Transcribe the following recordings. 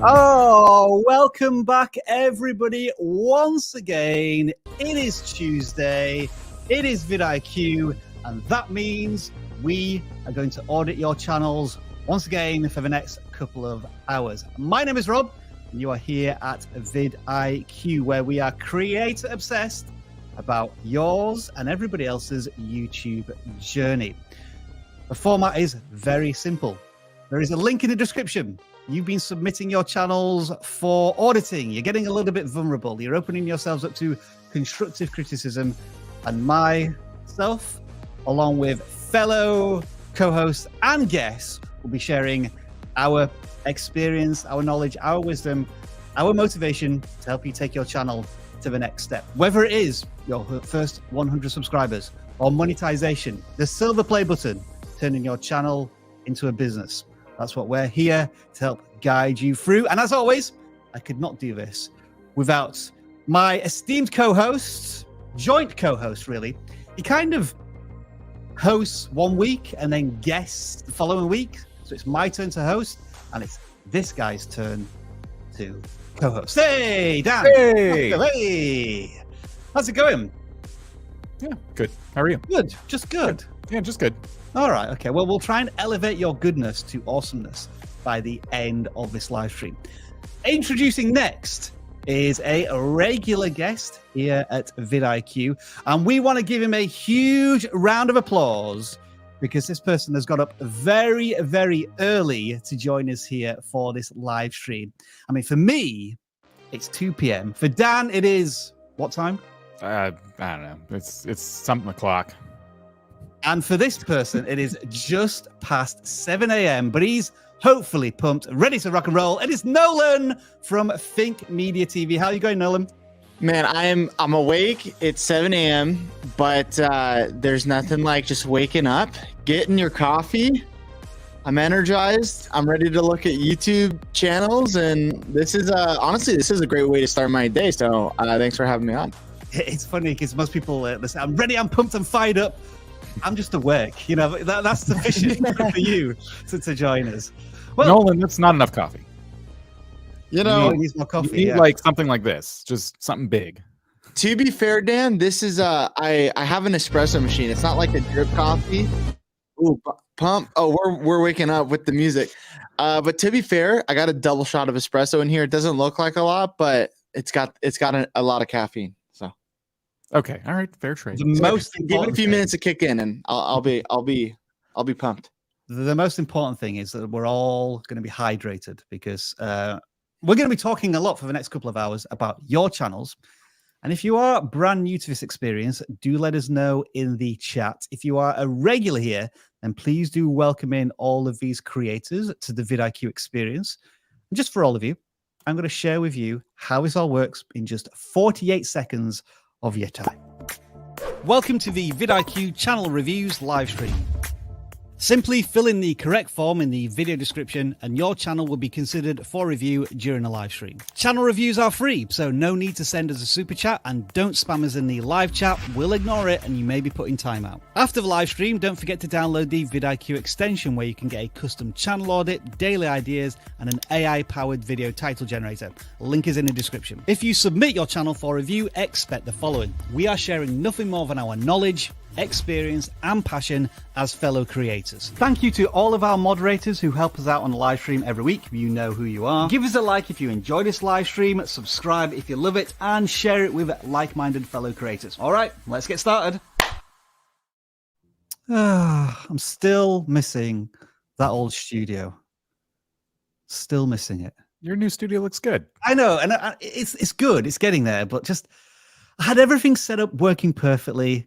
Oh, welcome back, everybody. Once again, it is Tuesday, it is vidIQ, and that means we are going to audit your channels once again for the next couple of hours. My name is Rob, and you are here at vidIQ, where we are creator obsessed about yours and everybody else's YouTube journey. The format is very simple. There is a link in the description. You've been submitting your channels for auditing. You're getting a little bit vulnerable. You're opening yourselves up to constructive criticism. And myself, along with fellow co-hosts and guests, will be sharing our experience, our knowledge, our wisdom, our motivation to help you take your channel to the next step. Whether it is your first 100 subscribers or monetization, the silver play button, turning your channel into a business. That's what we're here to help guide you through. And as always, I could not do this without my esteemed co-host, joint co-host, really. He kind of hosts one week and then guests the following week. So it's my turn to host, and it's this guy's turn to co-host. Hey, Dan. Hey. Hey. How's it going? Yeah, good. How are you? Good. Just good. Yeah, just good. All right. Okay. Well, we'll try and elevate your goodness to awesomeness by the end of this live stream. Introducing next is a regular guest here at vidIQ, and we want to give him a huge round of applause because this person has got up very, very early to join us here for this live stream. I mean, for me, it's 2 p.m. For Dan, it is what time? I don't know. It's something o'clock. And for this person, it is just past 7 a.m., but he's hopefully pumped, ready to rock and roll. It is Nolan from Think Media TV. How are you going, Nolan? Man, I'm awake. It's 7 a.m., but there's nothing like just waking up, getting your coffee. I'm energized. I'm ready to look at YouTube channels, and this is honestly, this is a great way to start my day. So thanks for having me on. It's funny because most people listen, I'm ready, I'm pumped, I'm fired up. I'm just awake. You know, that's sufficient for you to join us. Well, Nolan, that's not enough coffee. You know, you need more coffee. You need like something like this, just something big. To be fair, Dan, this is I have an espresso machine. It's not like a drip coffee. Ooh, pump. Oh, we're waking up with the music. But to be fair, I got a double shot of espresso in here. It doesn't look like a lot, but it's got a lot of caffeine. So okay, all right, fair trade. The most give it a few minutes to kick in, and I'll be pumped. The most important thing is that we're all going to be hydrated because we're going to be talking a lot for the next couple of hours about your channels. And if you are brand new to this experience, do let us know in the chat. If you are a regular here, then please do welcome in all of these creators to the vidIQ experience. And just for all of you, I'm going to share with you how this all works in just 48 seconds of your time. Welcome to the vidIQ channel reviews live stream. Simply fill in the correct form in the video description and your channel will be considered for review during a live stream. Channel reviews are free, so no need to send us a super chat, and don't spam us in the live chat. We'll ignore it and you may be put in timeout. After the live stream, don't forget to download the vidIQ extension where you can get a custom channel audit, daily ideas, and an AI-powered video title generator. Link is in the description. If you submit your channel for review, expect the following. We are sharing nothing more than our knowledge, experience and passion as fellow creators. Thank you to all of our moderators who help us out on the live stream every week. You know who you are. Give us a like if you enjoy this live stream, subscribe if you love it, and share it with like-minded fellow creators. All right, let's get started. I'm still missing that old studio. Still missing it. Your new studio looks good. I know, and it's good. It's getting there, but just I had everything set up working perfectly.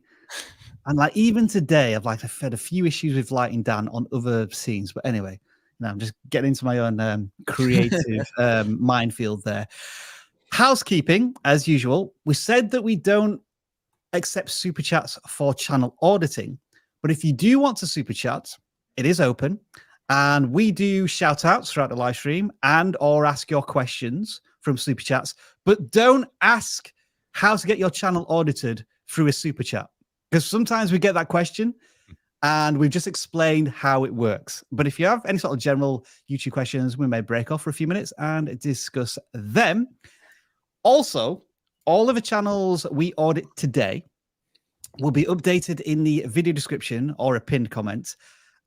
And like even today, I've had a few issues with lighting down on other scenes. But anyway, I'm just getting into my own creative minefield there. Housekeeping, as usual. We said that we don't accept super chats for channel auditing. But if you do want to super chat, it is open. And we do shout outs throughout the live stream and or ask your questions from super chats. But don't ask how to get your channel audited through a super chat. Because sometimes we get that question And we've just explained how it works. But if you have any sort of general YouTube questions, we may break off for a few minutes and discuss them. Also, all of the channels we audit today will be updated in the video description or a pinned comment.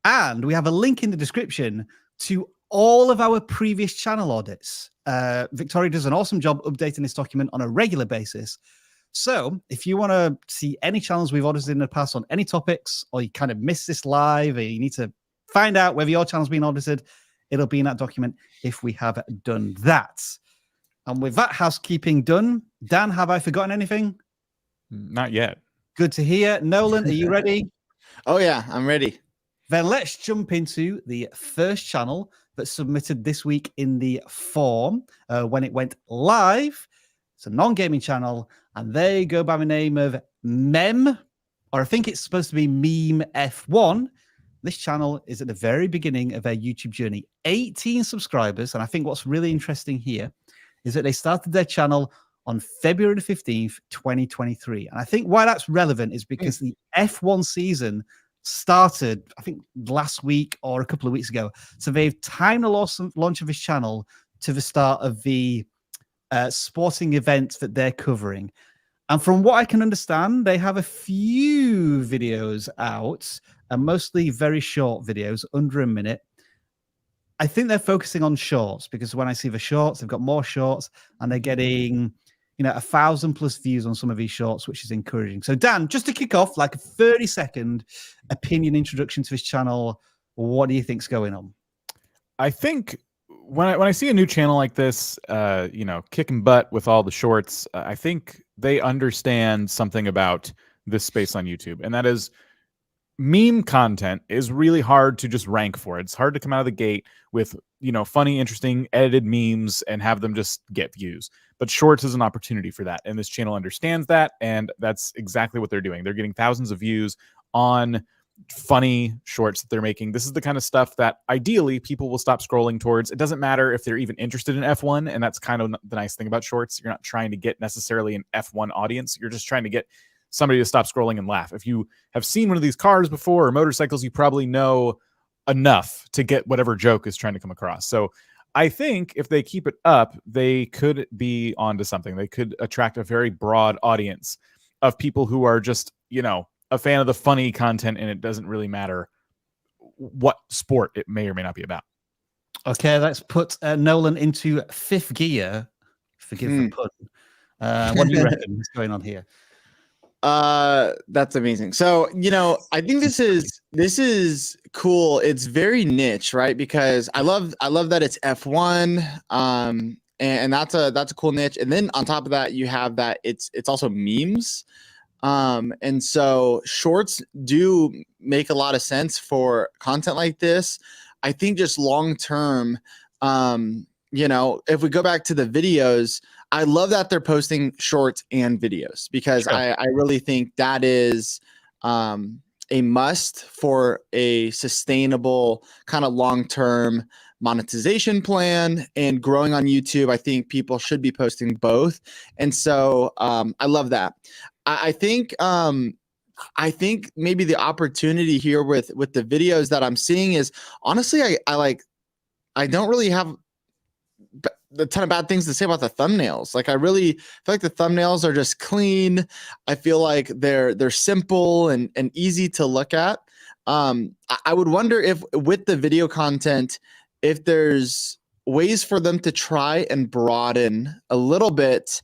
And we have a link in the description to all of our previous channel audits. Victoria does an awesome job updating this document on a regular basis. So if you want to see any channels we've audited in the past on any topics, or you kind of missed this live, or you need to find out whether your channel's been audited, it'll be in that document if we have done that. And with that housekeeping done, Dan, have I forgotten anything? Not yet. Good to hear. Nolan, are you ready? Oh, yeah, I'm ready. Then let's jump into the first channel that submitted this week in the form when it went live. It's a non-gaming channel, and they go by the name of Mem, or I think it's supposed to be Meme F1. This channel is at the very beginning of their YouTube journey. 18 subscribers, and I think what's really interesting here is that they started their channel on February 15th, 2023. And I think why that's relevant is because the F1 season started, I think, last week or a couple of weeks ago. So they've timed the launch of his channel to the start of the sporting events that they're covering. And from what I can understand, they have a few videos out, and mostly very short videos, under a minute. I think they're focusing on shorts, because when I see the shorts, they've got more shorts, and they're getting, 1,000+ views on some of these shorts, which is encouraging. So Dan, just to kick off, like a 30-second opinion introduction to this channel, what do you think's going on? I think when I see a new channel like this, kicking butt with all the shorts, I think they understand something about this space on YouTube, and that is meme content is really hard to just rank for. It's hard to come out of the gate with, funny, interesting, edited memes and have them just get views. But shorts is an opportunity for that, and this channel understands that, and that's exactly what they're doing. They're getting thousands of views on funny shorts that they're making. This is the kind of stuff that ideally people will stop scrolling towards. It doesn't matter if they're even interested in F1, and that's kind of the nice thing about shorts. You're not trying to get necessarily an F1 audience. You're just trying to get somebody to stop scrolling and laugh. If you have seen one of these cars before or motorcycles, you probably know enough to get whatever joke is trying to come across. So I think if they keep it up, they could be onto something. They could attract a very broad audience of people who are just, a fan of the funny content, and it doesn't really matter what sport it may or may not be about. Okay, let's put Nolan into fifth gear. Forgive the pun. What do you reckon is going on here? That's amazing. So, I think this is cool. It's very niche, right? Because I love that it's F1. And that's a cool niche. And then on top of that, you have that it's also memes. And so shorts do make a lot of sense for content like this. I think just long term, if we go back to the videos, I love that they're posting shorts and videos, because Sure. I really think that is a must for a sustainable kind of long-term monetization plan and growing on YouTube. I think people should be posting both. And so I love that. I think maybe the opportunity here with the videos that I'm seeing is, honestly, I don't really have a ton of bad things to say about the thumbnails. Like, I really feel like the thumbnails are just clean. I feel like they're simple and easy to look at. I would wonder if with the video content, if there's ways for them to try and broaden a little bit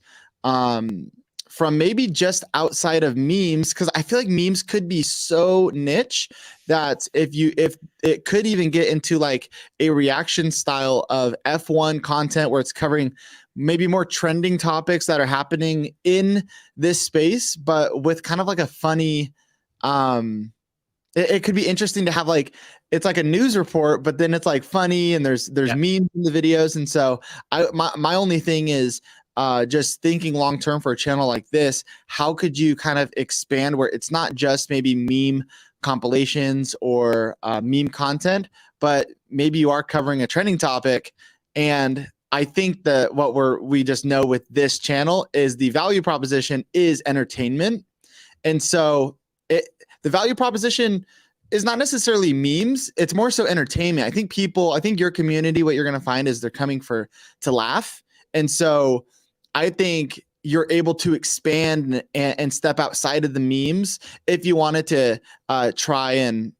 from maybe just outside of memes, because I feel like memes could be so niche that if it could even get into like a reaction style of F1 content where it's covering maybe more trending topics that are happening in this space, but with kind of like a funny, it could be interesting to have, like, it's like a news report, but then it's like funny and there's memes in the videos. And so my only thing is, just thinking long term for a channel like this, how could you kind of expand where it's not just maybe meme compilations or meme content, but maybe you are covering a trending topic. And I think that what we just know with this channel is the value proposition is entertainment. And so the value proposition is not necessarily memes. It's more so entertainment. I think your community, what you're going to find is they're coming to laugh. And so I think you're able to expand and step outside of the memes if you wanted to try and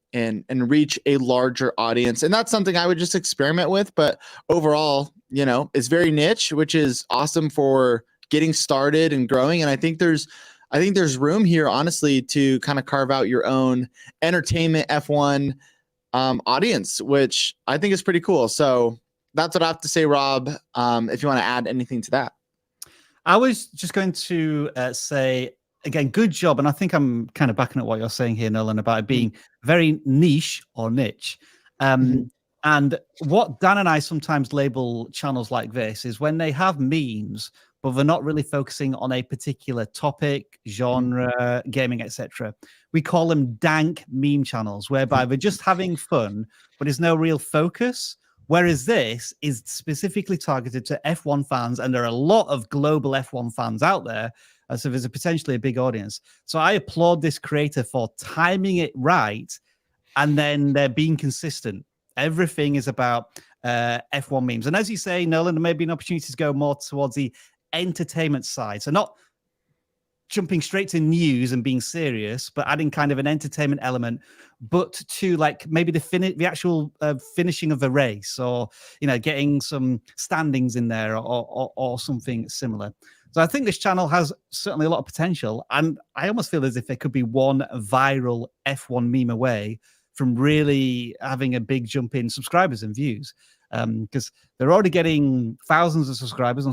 reach a larger audience. And that's something I would just experiment with. But overall, it's very niche, which is awesome for getting started and growing. And I think there's room here, honestly, to kind of carve out your own entertainment F1 audience, which I think is pretty cool. So that's what I have to say, Rob. If you want to add anything to that. I was just going to say, again, good job. And I think I'm kind of backing up what you're saying here, Nolan, about it being very niche or niche. And what Dan and I sometimes label channels like this is when they have memes, but they're not really focusing on a particular topic, genre, gaming, etc. We call them dank meme channels, whereby they're just having fun, but there's no real focus. Whereas this is specifically targeted to F1 fans, and there are a lot of global F1 fans out there, so there's potentially a big audience. So I applaud this creator for timing it right, and then they're being consistent. Everything is about F1 memes. And as you say, Nolan, there may be an opportunity to go more towards the entertainment side. So not jumping straight to news and being serious, but adding kind of an entertainment element, but to like maybe the actual finishing of the race, or getting some standings in there, or something similar. So I think this channel has certainly a lot of potential, and I almost feel as if it could be one viral F1 meme away from really having a big jump in subscribers and views. Because they're already getting thousands of subscribers,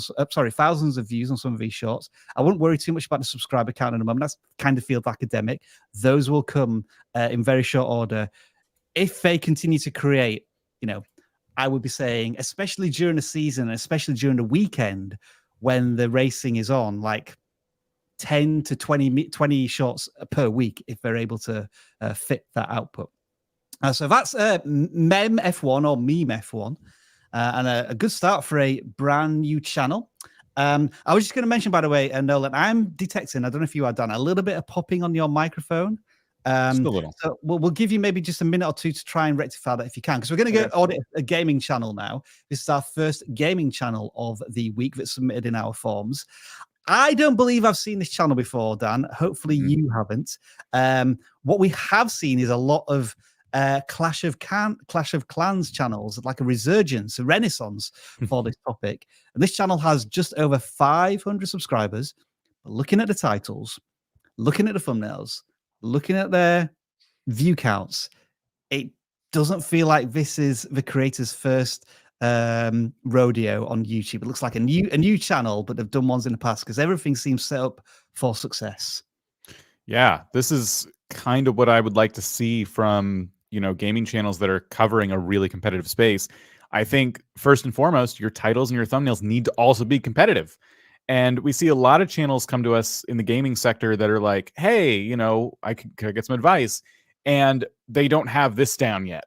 thousands of views on some of these shorts. I wouldn't worry too much about the subscriber count in a moment. That's kind of feels academic. Those will come in very short order. If they continue to create, I would be saying, especially during the season, especially during the weekend when the racing is on, like 10 to 20 shots per week, if they're able to fit that output. So that's Mem F1 or Meme F1, and a good start for a brand new channel. I was just going to mention, by the way, Nolan, I'm detecting, I don't know if you are, Dan, a little bit of popping on your microphone. Just a little. So we'll give you maybe just a minute or two to try and rectify that if you can, because we're going to go audit a gaming channel now. This is our first gaming channel of the week that's submitted in our forms. I don't believe I've seen this channel before, Dan. Hopefully you haven't. What we have seen is a lot of Clash of Clans channels, like a resurgence, a renaissance for this topic. And this channel has just over 500 subscribers. But looking at the titles, looking at the thumbnails, looking at their view counts, it doesn't feel like this is the creator's first rodeo on YouTube. It looks like a new channel, but they've done ones in the past because everything seems set up for success. Yeah, this is kind of what I would like to see from gaming channels that are covering a really competitive space. I think first and foremost, your titles and your thumbnails need to also be competitive. And we see a lot of channels come to us in the gaming sector that are like, hey, I could get some advice, and they don't have this down yet,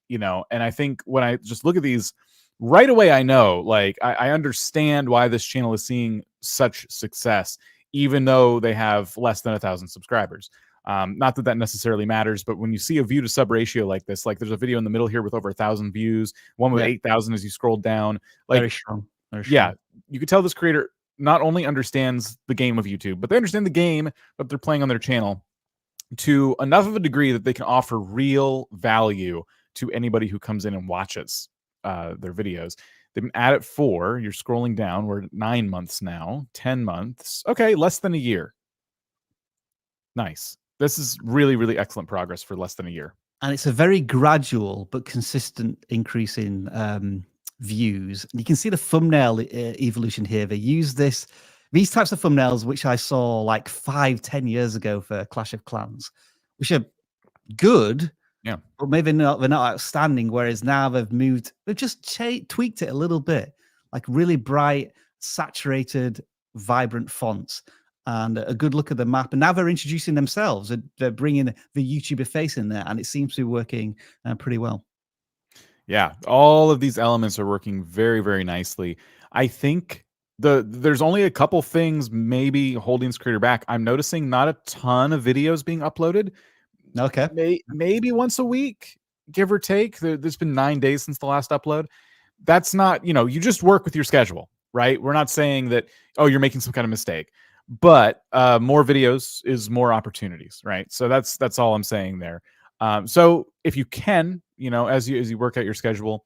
and I think when I just look at these right away, I know, like, I understand why this channel is seeing such success, even though they have less than 1,000 subscribers. Not that necessarily matters, but when you see a view to sub ratio like this, like there's a video in the middle here with over 1,000 views, one with 8,000 as you scroll down, like very strong. Yeah, you could tell this creator not only understands the game of YouTube, but they understand the game that they're playing on their channel to enough of a degree that they can offer real value to anybody who comes in and watches their videos. They've been at it for, you're scrolling down, we're at 9 months now, 10 months. Okay, less than a year. Nice. This is really, really excellent progress for less than a year. And it's a very gradual but consistent increase in views. And you can see the thumbnail evolution here. They use these types of thumbnails, which I saw like 5-10 years ago for Clash of Clans, which are good, yeah, but maybe they're not outstanding. Whereas now they've just tweaked it a little bit, like really bright, saturated, vibrant fonts, and a good look at the map. And now they're introducing themselves. They're bringing the YouTuber face in there, and it seems to be working pretty well. Yeah, all of these elements are working very, very nicely. I think there's only a couple things maybe holding this creator back. I'm noticing not a ton of videos being uploaded. Okay. Maybe once a week, give or take. There's been 9 days since the last upload. That's not, you just work with your schedule, right? We're not saying that, oh, you're making some kind of mistake, but more videos is more opportunities, right? So that's all I'm saying there. So if you can, as you work out your schedule,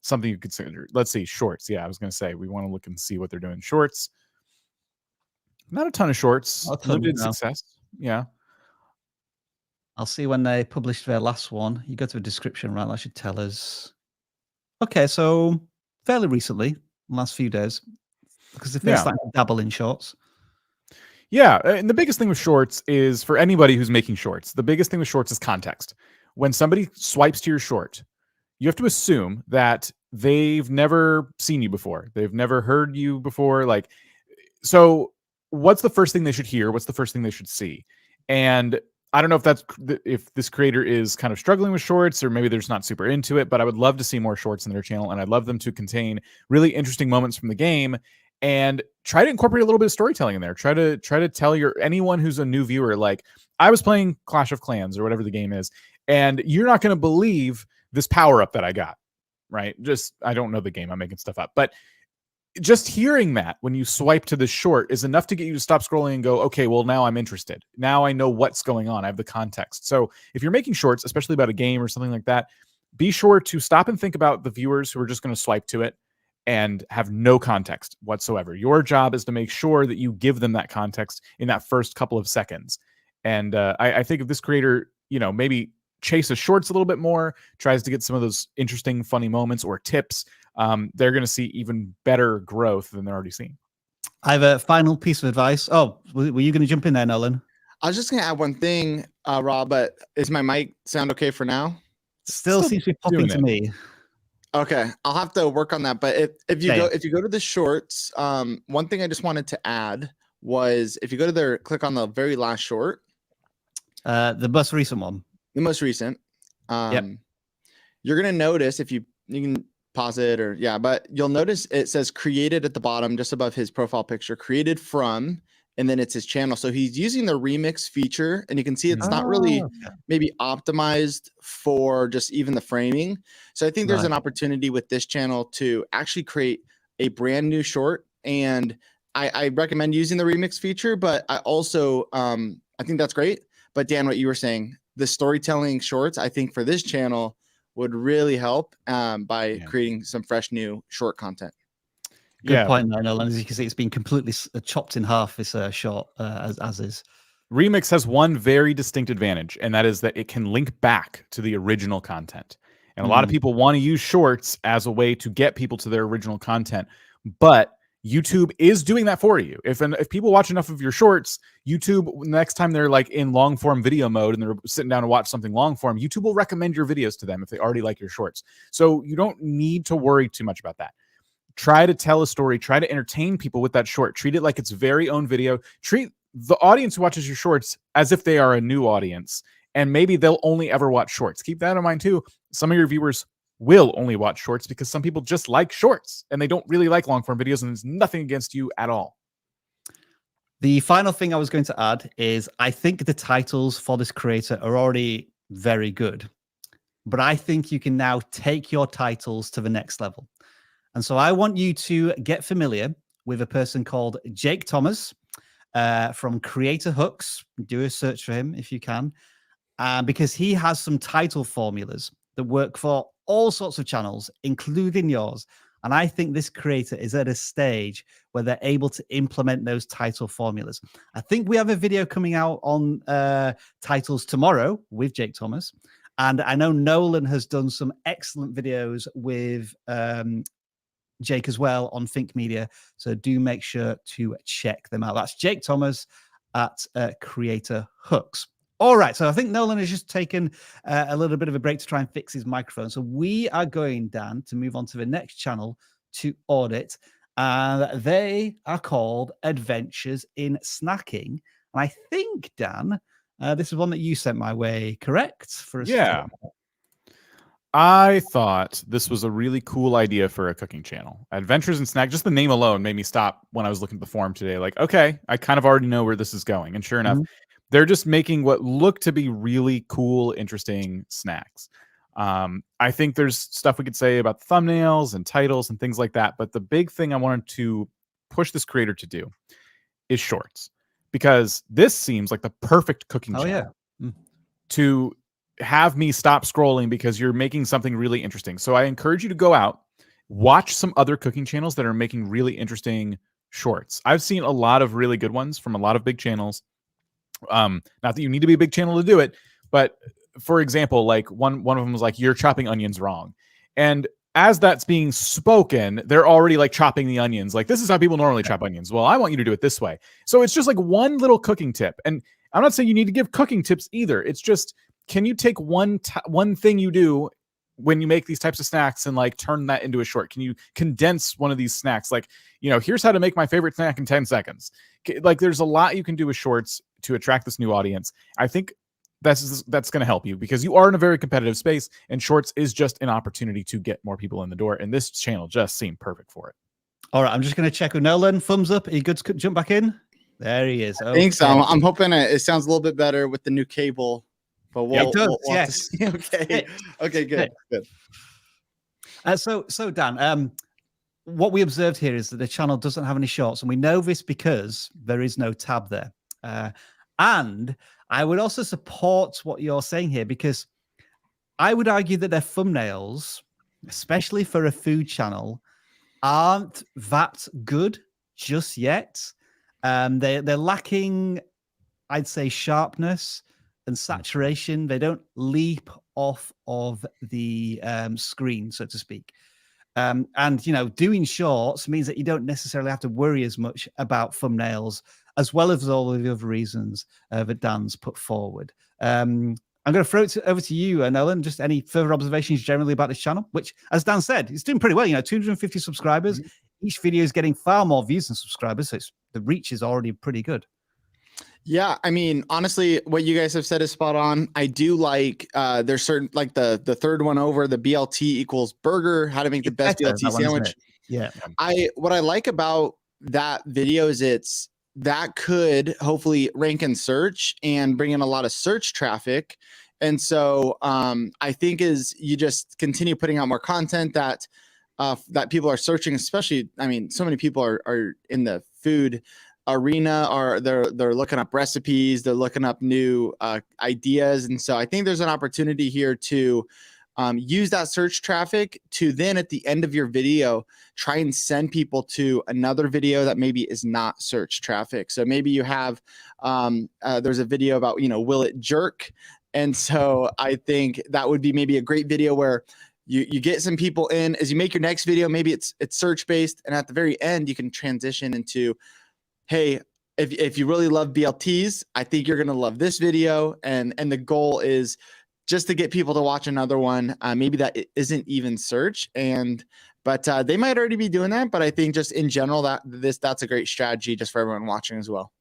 something you consider. Let's see, shorts. Yeah, I was going to say we want to look and see what they're doing. Shorts. Not a ton of shorts. Limited success. Yeah. I'll see when they published their last one. You go to the description, right? That should tell us. Okay, so fairly recently, last few days, because they've been starting to dabble in shorts. Yeah, and the biggest thing with shorts is, for anybody who's making shorts, the biggest thing with shorts is context. When somebody swipes to your short, you have to assume that they've never seen you before. They've never heard you before. So what's the first thing they should hear? What's the first thing they should see? And I don't know if this creator is kind of struggling with shorts, or maybe they're just not super into it, but I would love to see more shorts in their channel, and I'd love them to contain really interesting moments from the game, and try to incorporate a little bit of storytelling in there. Try to tell anyone who's a new viewer, like, I was playing Clash of Clans or whatever the game is, and you're not going to believe this power up that I got, right? I don't know the game, I'm making stuff up, but just hearing that when you swipe to the short is enough to get you to stop scrolling and go, okay, well, now I'm interested. Now I know what's going on. I have the context. So if you're making shorts, especially about a game or something like that, be sure to stop and think about the viewers who are just going to swipe to it and have no context whatsoever. Your job is to make sure that you give them that context in that first couple of seconds. And I think if this creator, maybe chases shorts a little bit more, tries to get some of those interesting, funny moments or tips, they're going to see even better growth than they're already seeing. I have a final piece of advice. Oh, were you going to jump in there, Nolan? I was just going to add one thing, Rob, but is my mic sound okay for now? Still seems to be popping to me. Okay, I'll have to work on that. But if you go to the shorts, one thing I just wanted to add was, if you go to click on the very last short, the most recent one. The most recent. You're gonna notice, if you can pause it, but you'll notice it says created at the bottom, just above his profile picture, created from, and then it's his channel. So he's using the remix feature, and you can see it's not really maybe optimized for just even the framing. So I think there's an opportunity with this channel to actually create a brand new short, and I recommend using the remix feature, but I also I think that's great. But Dan, what you were saying, the storytelling shorts, I think for this channel would really help by creating some fresh new short content. Good point there, Nolan. As you can see, it's been completely chopped in half, this short, as is. Remix has one very distinct advantage, and that is that it can link back to the original content. And a lot of people want to use shorts as a way to get people to their original content, but YouTube is doing that for you. If people watch enough of your shorts, YouTube, next time they're like in long form video mode and they're sitting down to watch something long form, YouTube will recommend your videos to them if they already like your shorts. So you don't need to worry too much about that. Try to tell a story, try to entertain people with that short. Treat it like its very own video. Treat the audience who watches your shorts as if they are a new audience, and maybe they'll only ever watch shorts. Keep that in mind too. Some of your viewers will only watch shorts because some people just like shorts and they don't really like long form videos, and there's nothing against you at all. The final thing I was going to add is, I think the titles for this creator are already very good, but I think you can now take your titles to the next level. And so I want you to get familiar with a person called Jake Thomas from Creator Hooks. Do a search for him if you can, because he has some title formulas that work for all sorts of channels, including yours. And I think this creator is at a stage where they're able to implement those title formulas. I think we have a video coming out on titles tomorrow with Jake Thomas. And I know Nolan has done some excellent videos with Jake as well on Think Media. So do make sure to check them out. That's Jake Thomas at Creator Hooks. All right, so I think Nolan has just taken a little bit of a break to try and fix his microphone. So we are going, Dan, to move on to the next channel to audit. They are called Adventures in Snacking. And I think, Dan, this is one that you sent my way, correct? Yeah. I thought this was a really cool idea for a cooking channel. Adventures in Snack, just the name alone made me stop when I was looking at the forum today. Like, okay, I kind of already know where this is going. And sure enough, they're just making what look to be really cool, interesting snacks. I think there's stuff we could say about the thumbnails and titles and things like that. But the big thing I wanted to push this creator to do is shorts, because this seems like the perfect cooking channel to have me stop scrolling, because you're making something really interesting. So I encourage you to go out, watch some other cooking channels that are making really interesting shorts. I've seen a lot of really good ones from a lot of big channels. Not that you need to be a big channel to do it, but for example, like one of them was like, "You're chopping onions wrong," and as that's being spoken, they're already like chopping the onions. Like, this is how people normally chop onions. Well, I want you to do it this way. So it's just like one little cooking tip. And I'm not saying you need to give cooking tips either. It's just, can you take one thing you do when you make these types of snacks and like turn that into a short? Can you condense one of these snacks? Like, here's how to make my favorite snack in 10 seconds. Like, there's a lot you can do with shorts to attract this new audience. I think that's going to help you, because you are in a very competitive space, and shorts is just an opportunity to get more people in the door. And this channel just seemed perfect for it. All right, I'm just going to check with Nolan. Thumbs up. Are you good to jump back in? There he is. I think so. I'm hoping it sounds a little bit better with the new cable, but we'll have to see. Okay, good. So Dan, what we observed here is that the channel doesn't have any shorts, and we know this because there is no tab there. And I would also support what you're saying here, because I would argue that their thumbnails, especially for a food channel, aren't that good just yet. They're lacking, I'd say, sharpness and saturation. They don't leap off of the screen, so to speak. And, doing shorts means that you don't necessarily have to worry as much about thumbnails, as well as all of the other reasons that Dan's put forward. I'm going to throw it over to you, Nolan. Just any further observations generally about this channel, which, as Dan said, it's doing pretty well. 250 subscribers. Each video is getting far more views than subscribers, so the reach is already pretty good. Yeah, I mean, honestly, what you guys have said is spot on. I do like there's certain, like the third one over, the BLT equals burger, how to make the best BLT sandwich. Yeah. What I like about that video is that could hopefully rank in search and bring in a lot of search traffic. And so I think as you just continue putting out more content that people are searching, especially, I mean, so many people are in the food arena, or they're looking up recipes, they're looking up new ideas. And so I think there's an opportunity here to use that search traffic to then at the end of your video, try and send people to another video that maybe is not search traffic. So maybe you have, there's a video about, will it jerk? And so I think that would be maybe a great video where you get some people in as you make your next video. Maybe it's search based. And at the very end, you can transition into, hey, if you really love BLTs, I think you're going to love this video. And the goal is just to get people to watch another one. Maybe that isn't even search, but they might already be doing that. But I think just in general, that's a great strategy just for everyone watching as well.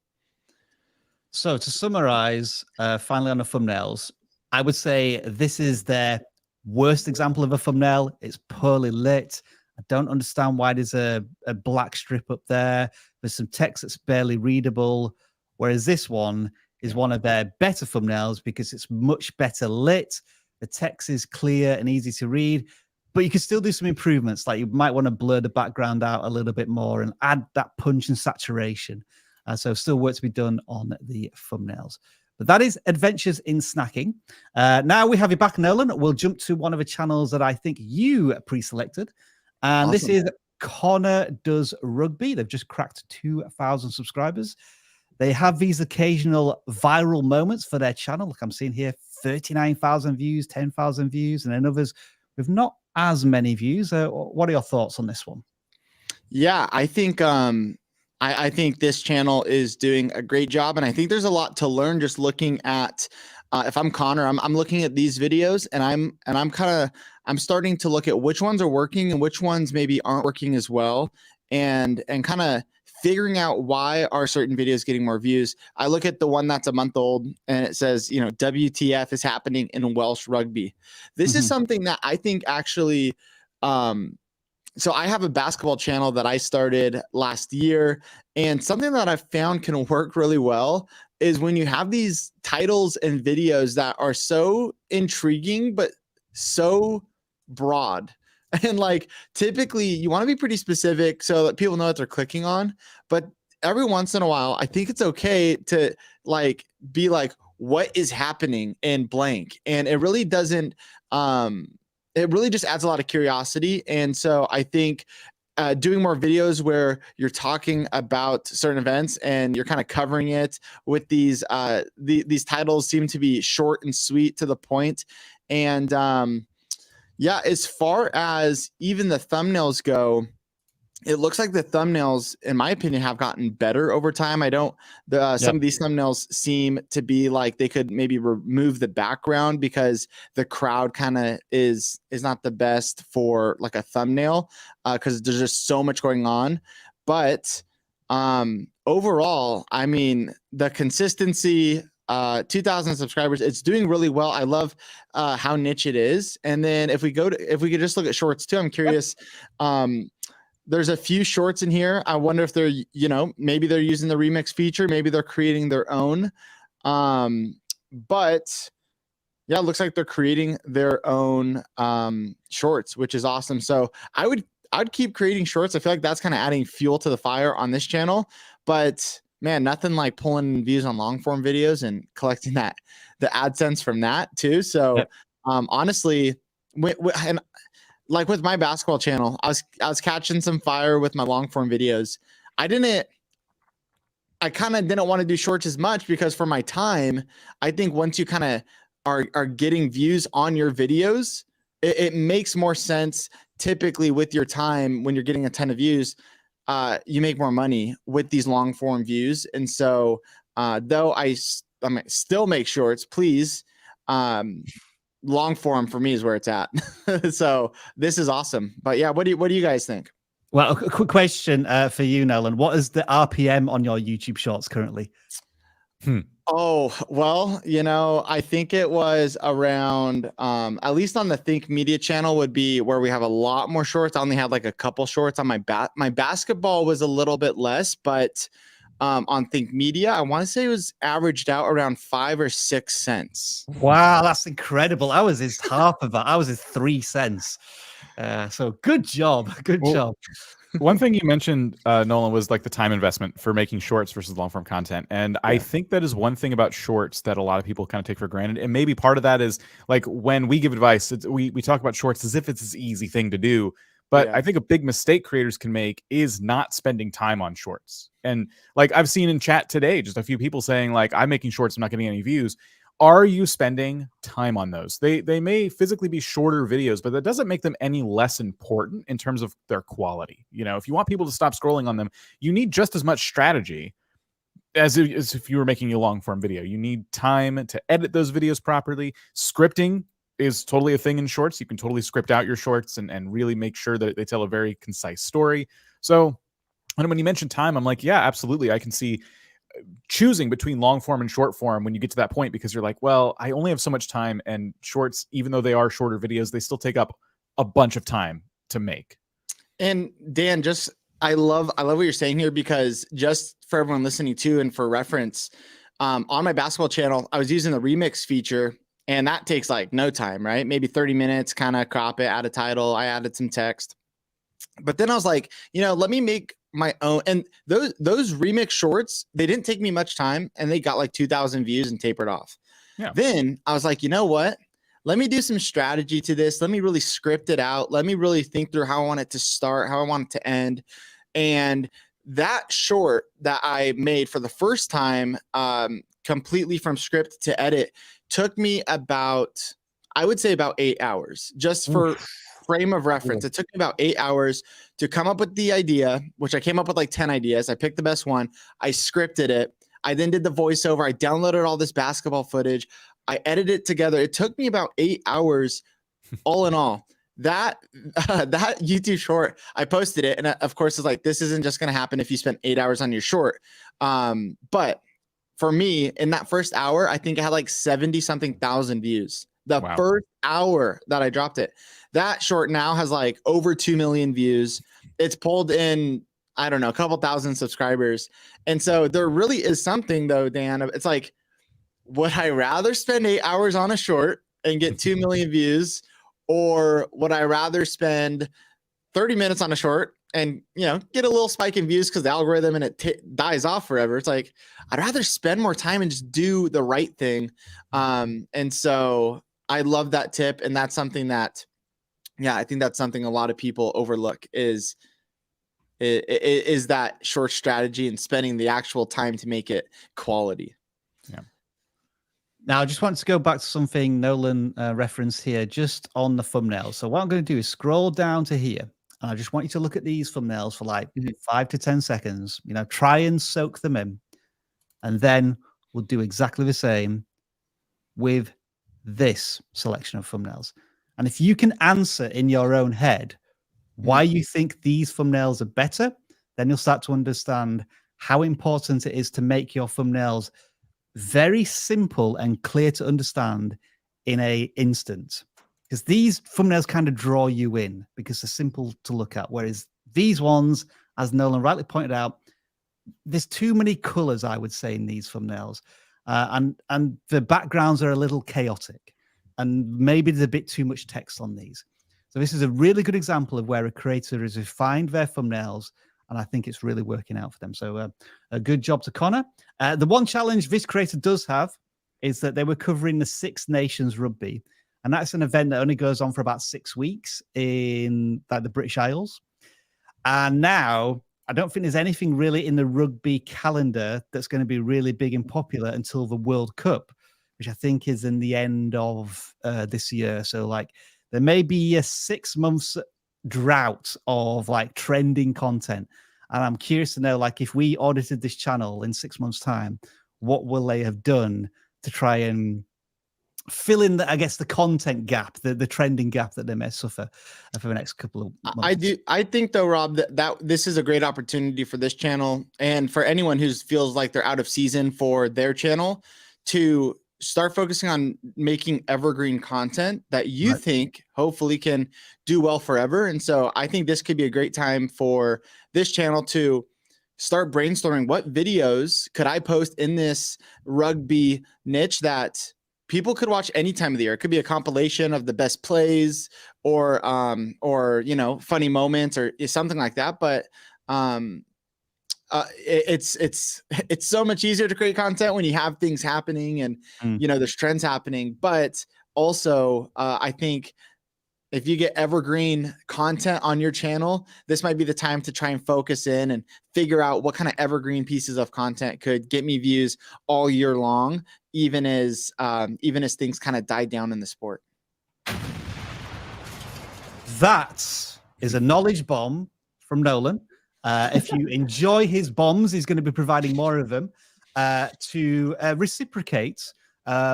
So to summarize, finally on the thumbnails, I would say this is their worst example of a thumbnail. It's poorly lit. I don't understand why there's a black strip up there. There's some text that's barely readable. Whereas this one is one of their better thumbnails because it's much better lit. The text is clear and easy to read, but you can still do some improvements. Like you might want to blur the background out a little bit more and add that punch and saturation. So still work to be done on the thumbnails. But that is Adventures in Snacking. Now we have you back, Nolan. We'll jump to one of the channels that I think you pre-selected. And awesome. This is ConnorDoesRugby. They've just cracked 2,000 subscribers. They have these occasional viral moments for their channel. Like I'm seeing here, 39,000 views, 10,000 views, and then others with not as many views. What are your thoughts on this one? Yeah, I think I think this channel is doing a great job, and I think there's a lot to learn just looking at. If I'm Connor, I'm looking at these videos, and I'm starting to look at which ones are working and which ones maybe aren't working as well, and kind of figuring out why are certain videos getting more views. I look at the one that's a month old and it says, WTF is happening in Welsh rugby. This is something that I think actually, so I have a basketball channel that I started last year, and something that I've found can work really well is when you have these titles and videos that are so intriguing, but so broad. And like, typically you want to be pretty specific so that people know what they're clicking on. But every once in a while, I think it's okay to like be like, what is happening in blank? And it really doesn't, it really just adds a lot of curiosity. And so I think doing more videos where you're talking about certain events and you're kind of covering it with these titles seem to be short and sweet to the point. And yeah, as far as even the thumbnails go, it looks like the thumbnails, in my opinion, have gotten better over time. Some of these thumbnails seem to be like they could maybe remove the background because the crowd kind of is not the best for like a thumbnail because there's just so much going on. But overall, I mean, the consistency, 2,000 subscribers, it's doing really well. I love how niche it is. And then if we could just look at shorts too, I'm curious. There's a few shorts in here. I wonder if they're, maybe they're using the remix feature. Maybe they're creating their own. But yeah, it looks like they're creating their own shorts, which is awesome. So I'd keep creating shorts. I feel like that's kind of adding fuel to the fire on this channel. But man, nothing like pulling views on long form videos and collecting the AdSense from that too. So honestly, and like with my basketball channel, I was catching some fire with my long form videos. I kind of didn't want to do shorts as much because for my time, I think once you kind of are getting views on your videos, it makes more sense typically with your time when you're getting a ton of views. You make more money with these long form views. And so though I still make shorts, please, long form for me is where it's at. So this is awesome. But yeah, what do you guys think? Well, a quick question for you, Nolan. What is the RPM on your YouTube shorts currently? Oh, well, I think it was around, at least on the Think Media channel would be where we have a lot more shorts. I only had like a couple shorts on my basketball was a little bit less, but on Think Media, I want to say it was averaged out around 5 or 6 cents. Wow, that's incredible. Ours is half of that. Ours is 3 cents. So good job. Good job. One thing you mentioned, Nolan, was like the time investment for making shorts versus long form content. And I think that is one thing about shorts that a lot of people kind of take for granted. And maybe part of that is like when we give advice, we talk about shorts as if it's this easy thing to do. But I think a big mistake creators can make is not spending time on shorts. And like I've seen in chat today, just a few people saying like, I'm making shorts, I'm not getting any views. Are you spending time on those? They may physically be shorter videos, but that doesn't make them any less important in terms of their quality. If you want people to stop scrolling on them, you need just as much strategy as if you were making a long form video. You need time to edit those videos properly. Scripting is totally a thing in shorts. You can totally script out your shorts and really make sure that they tell a very concise story. So when you mention time, I'm like, yeah, absolutely. I can see choosing between long form and short form when you get to that point, because you're like, well, I only have so much time, and shorts, even though they are shorter videos, they still take up a bunch of time to make. And Dan, I love what you're saying here, because just for everyone listening too, and for reference, on my basketball channel, I was using the remix feature, and that takes like no time, right? Maybe 30 minutes, kind of crop it, add a title. I added some text, but then I was like, let me make my own. And those remix shorts, they didn't take me much time, and they got like 2,000 views and tapered off. Yeah. Then I was like, you know what? Let me do some strategy to this. Let me really script it out. Let me really think through how I want it to start, how I want it to end. And that short that I made for the first time, completely from script to edit, took me I would say about 8 hours. Just for frame of reference, it took me about 8 hours to come up with the idea, which I came up with like 10 ideas. I picked the best one. I scripted it. I then did the voiceover. I downloaded all this basketball footage. I edited it together. It took me about 8 hours all in all. That YouTube short, I posted it. And of course, it's like, this isn't just going to happen if you spend 8 hours on your short. But for me, in that first hour, I think it had like 70-something thousand views. The first hour that I dropped it. That short now has like over 2 million views. It's pulled in I don't know, a couple thousand subscribers. And so there really is something though, Dan, it's like, would I rather spend 8 hours on a short and get 2 million views, or would I rather spend 30 minutes on a short and, you know, get a little spike in views because the algorithm and it dies off forever? It's like, I'd rather spend more time and just do the right thing. And so I love that tip. And that's something that, yeah, I think that's something a lot of people overlook is that short strategy and spending the actual time to make it quality. Yeah. Now, I just want to go back to something Nolan referenced here, just on the thumbnails. So what I'm going to do is scroll down to here, and I just want you to look at these thumbnails for like 5 to 10 seconds. You know, try and soak them in, and then we'll do exactly the same with this selection of thumbnails. And if you can answer in your own head why you think these thumbnails are better, then you'll start to understand how important it is to make your thumbnails very simple and clear to understand in a instant. Because these thumbnails kind of draw you in because they're simple to look at. Whereas these ones, as Nolan rightly pointed out, there's too many colors, I would say, in these thumbnails. And the backgrounds are a little chaotic. And maybe there's a bit too much text on these. So this is a really good example of where a creator has refined their thumbnails, and I think it's really working out for them. So a good job to Connor. The one challenge this creator does have is that they were covering the Six Nations Rugby, and that's an event that only goes on for about 6 weeks in like the British Isles. And now I don't think there's anything really in the rugby calendar that's going to be really big and popular until the World Cup, which I think is in the end of this year. So like there may be a 6 months drought of like trending content. And I'm curious to know, like, if we audited this channel in 6 months' time, what will they have done to try and fill in the, I guess, the content gap, the trending gap that they may suffer for the next couple of months. I think though, Rob, that this is a great opportunity for this channel and for anyone who feels like they're out of season for their channel to start focusing on making evergreen content that you think hopefully can do well forever. And so I think this could be a great time for this channel to start brainstorming what videos could I post in this rugby niche that people could watch any time of the year. It could be a compilation of the best plays or you know, funny moments or something like that. But it's so much easier to create content when you have things happening and you know, there's trends happening. But also I think if you get evergreen content on your channel, this might be the time to try and focus in and figure out what kind of evergreen pieces of content could get me views all year long, even as things kind of die down in the sport. That is a knowledge bomb from Nolan. If you enjoy his bombs, he's going to be providing more of them. To reciprocate,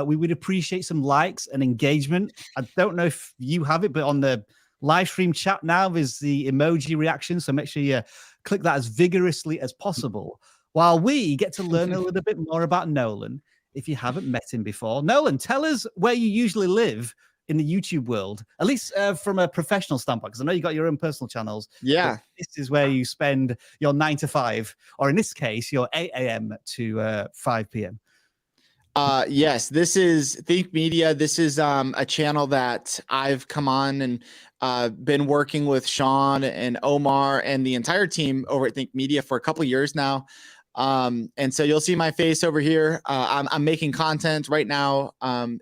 we would appreciate some likes and engagement. I don't know if you have it, but on the live stream chat now, there's the emoji reaction. So make sure you click that as vigorously as possible while we get to learn a little bit more about Nolan. If you haven't met him before, Nolan, tell us where you usually live in the YouTube world, at least from a professional standpoint, because I know you got your own personal channels. Yeah. This is where you spend your 9 to 5, or in this case, your 8 a.m. to 5 p.m. Yes, this is Think Media. This is a channel that I've come on and been working with Sean and Omar and the entire team over at Think Media for a couple of years now. And so you'll see my face over here. I'm making content right now.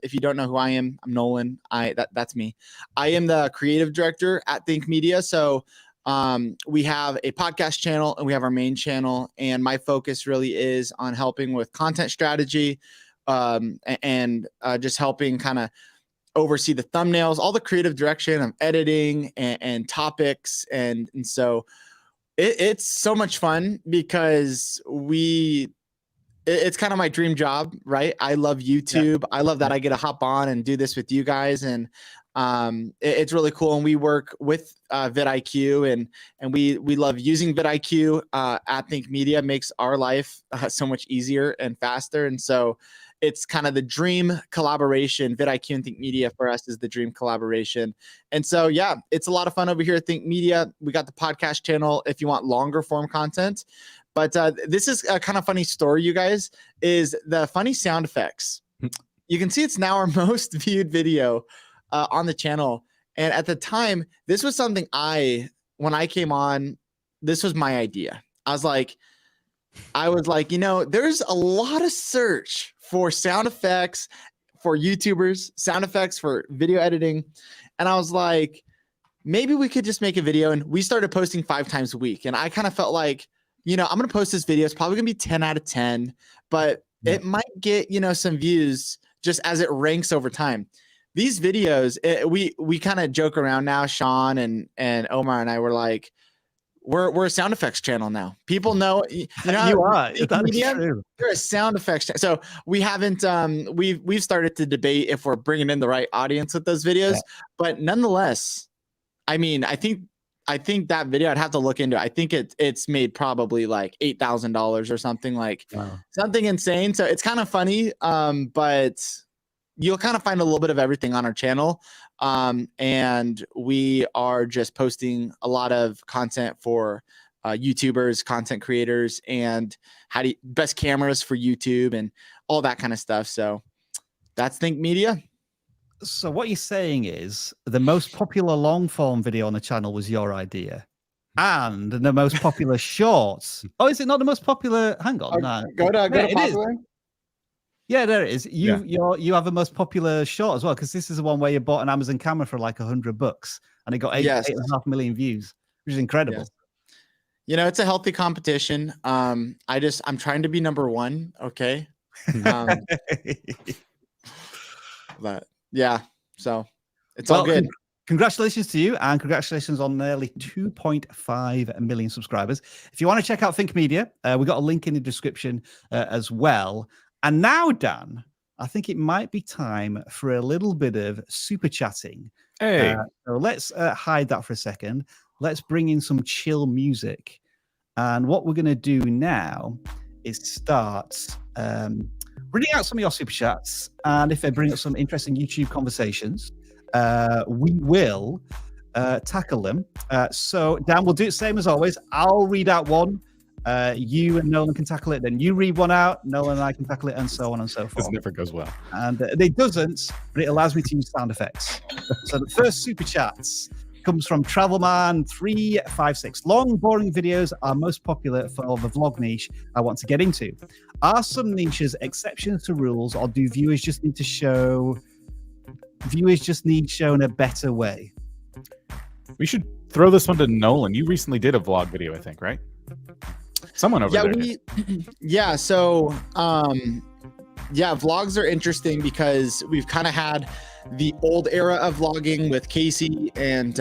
If you don't know who I am, I'm Nolan. That's me. I am the creative director at Think Media. So we have a podcast channel and we have our main channel. And my focus really is on helping with content strategy and just helping kind of oversee the thumbnails, all the creative direction of editing and topics. And so it's so much fun because it's kind of my dream job, right? I love YouTube. Yeah. I love that I get to hop on and do this with you guys. And it's really cool. And we work with vidIQ and we love using vidIQ at Think Media. Makes our life so much easier and faster. And so it's kind of the dream collaboration. vidIQ and Think Media for us is the dream collaboration. And so, yeah, it's a lot of fun over here at Think Media. We got the podcast channel if you want longer form content. But this is a kind of funny story, you guys, is the funny sound effects. You can see it's now our most viewed video on the channel. And at the time, this was something when I came on, this was my idea. I was like, there's a lot of search for sound effects for YouTubers, sound effects for video editing. And I was like, maybe we could just make a video. And we started posting 5 times a week. And I kind of felt like, I'm going to post this video. It's probably going to be 10 out of 10, but it might get, some views just as it ranks over time. These videos, we kind of joke around now. Sean and Omar and I were like, we're a sound effects channel now. People know, you are. That's true. You're a sound effects channel. So we haven't, we've started to debate if we're bringing in the right audience with those videos, but nonetheless, I mean, I think that video I'd have to look into. I think it's made probably like $8,000 or something, like something insane. So it's kind of funny, but you'll kind of find a little bit of everything on our channel. And we are just posting a lot of content for YouTubers, content creators, and best cameras for YouTube and all that kind of stuff. So that's Think Media. So what you're saying is the most popular long form video on the channel was your idea, and the most popular shorts. Oh, is it not the most popular? Hang on, no. Go to popular. Yeah, there it is. You have a most popular short as well, because this is the one where you bought an Amazon camera for like $100 and it got 8.5 million views, which is incredible. Yes. It's a healthy competition. I'm trying to be number one. Okay. But yeah, so it's all good. Congratulations to you, and congratulations on nearly 2.5 million subscribers. If you want to check out Think Media, we got a link in the description as well. And now, Dan, I think it might be time for a little bit of super chatting. Hey, so let's hide that for a second. Let's bring in some chill music. And what we're going to do now is start reading out some of your super chats. And if they bring up some interesting YouTube conversations, we will tackle them. So, Dan, we'll do it same as always. I'll read out one. You and Nolan can tackle it. Then you read one out. Nolan and I can tackle it, and so on and so forth. This never goes well. And it doesn't, but it allows me to use sound effects. So the first super chats comes from Travelman356. Long, boring videos are most popular for the vlog niche I want to get into. Are some niches exceptions to rules, or do viewers just need shown a better way? We should throw this one to Nolan. You recently did a vlog video, I think, right? Someone over there. So vlogs are interesting because we've kind of had the old era of vlogging with Casey, and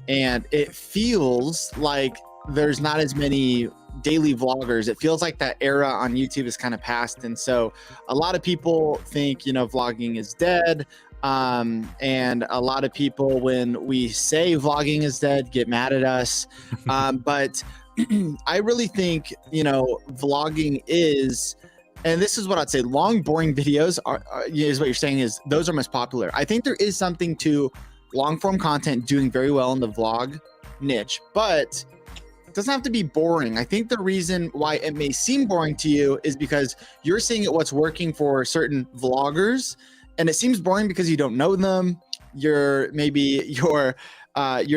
it feels like there's not as many daily vloggers. It feels like that era on YouTube is kind of past, and so a lot of people think vlogging is dead, and a lot of people, when we say vlogging is dead, get mad at us, but I really think vlogging is, and this is what I'd say, long boring videos is what you're saying, is those are most popular. I think there is something to long form content doing very well in the vlog niche, but it doesn't have to be boring. I think the reason why it may seem boring to you is because you're seeing what's working for certain vloggers, and it seems boring because you don't know them. You're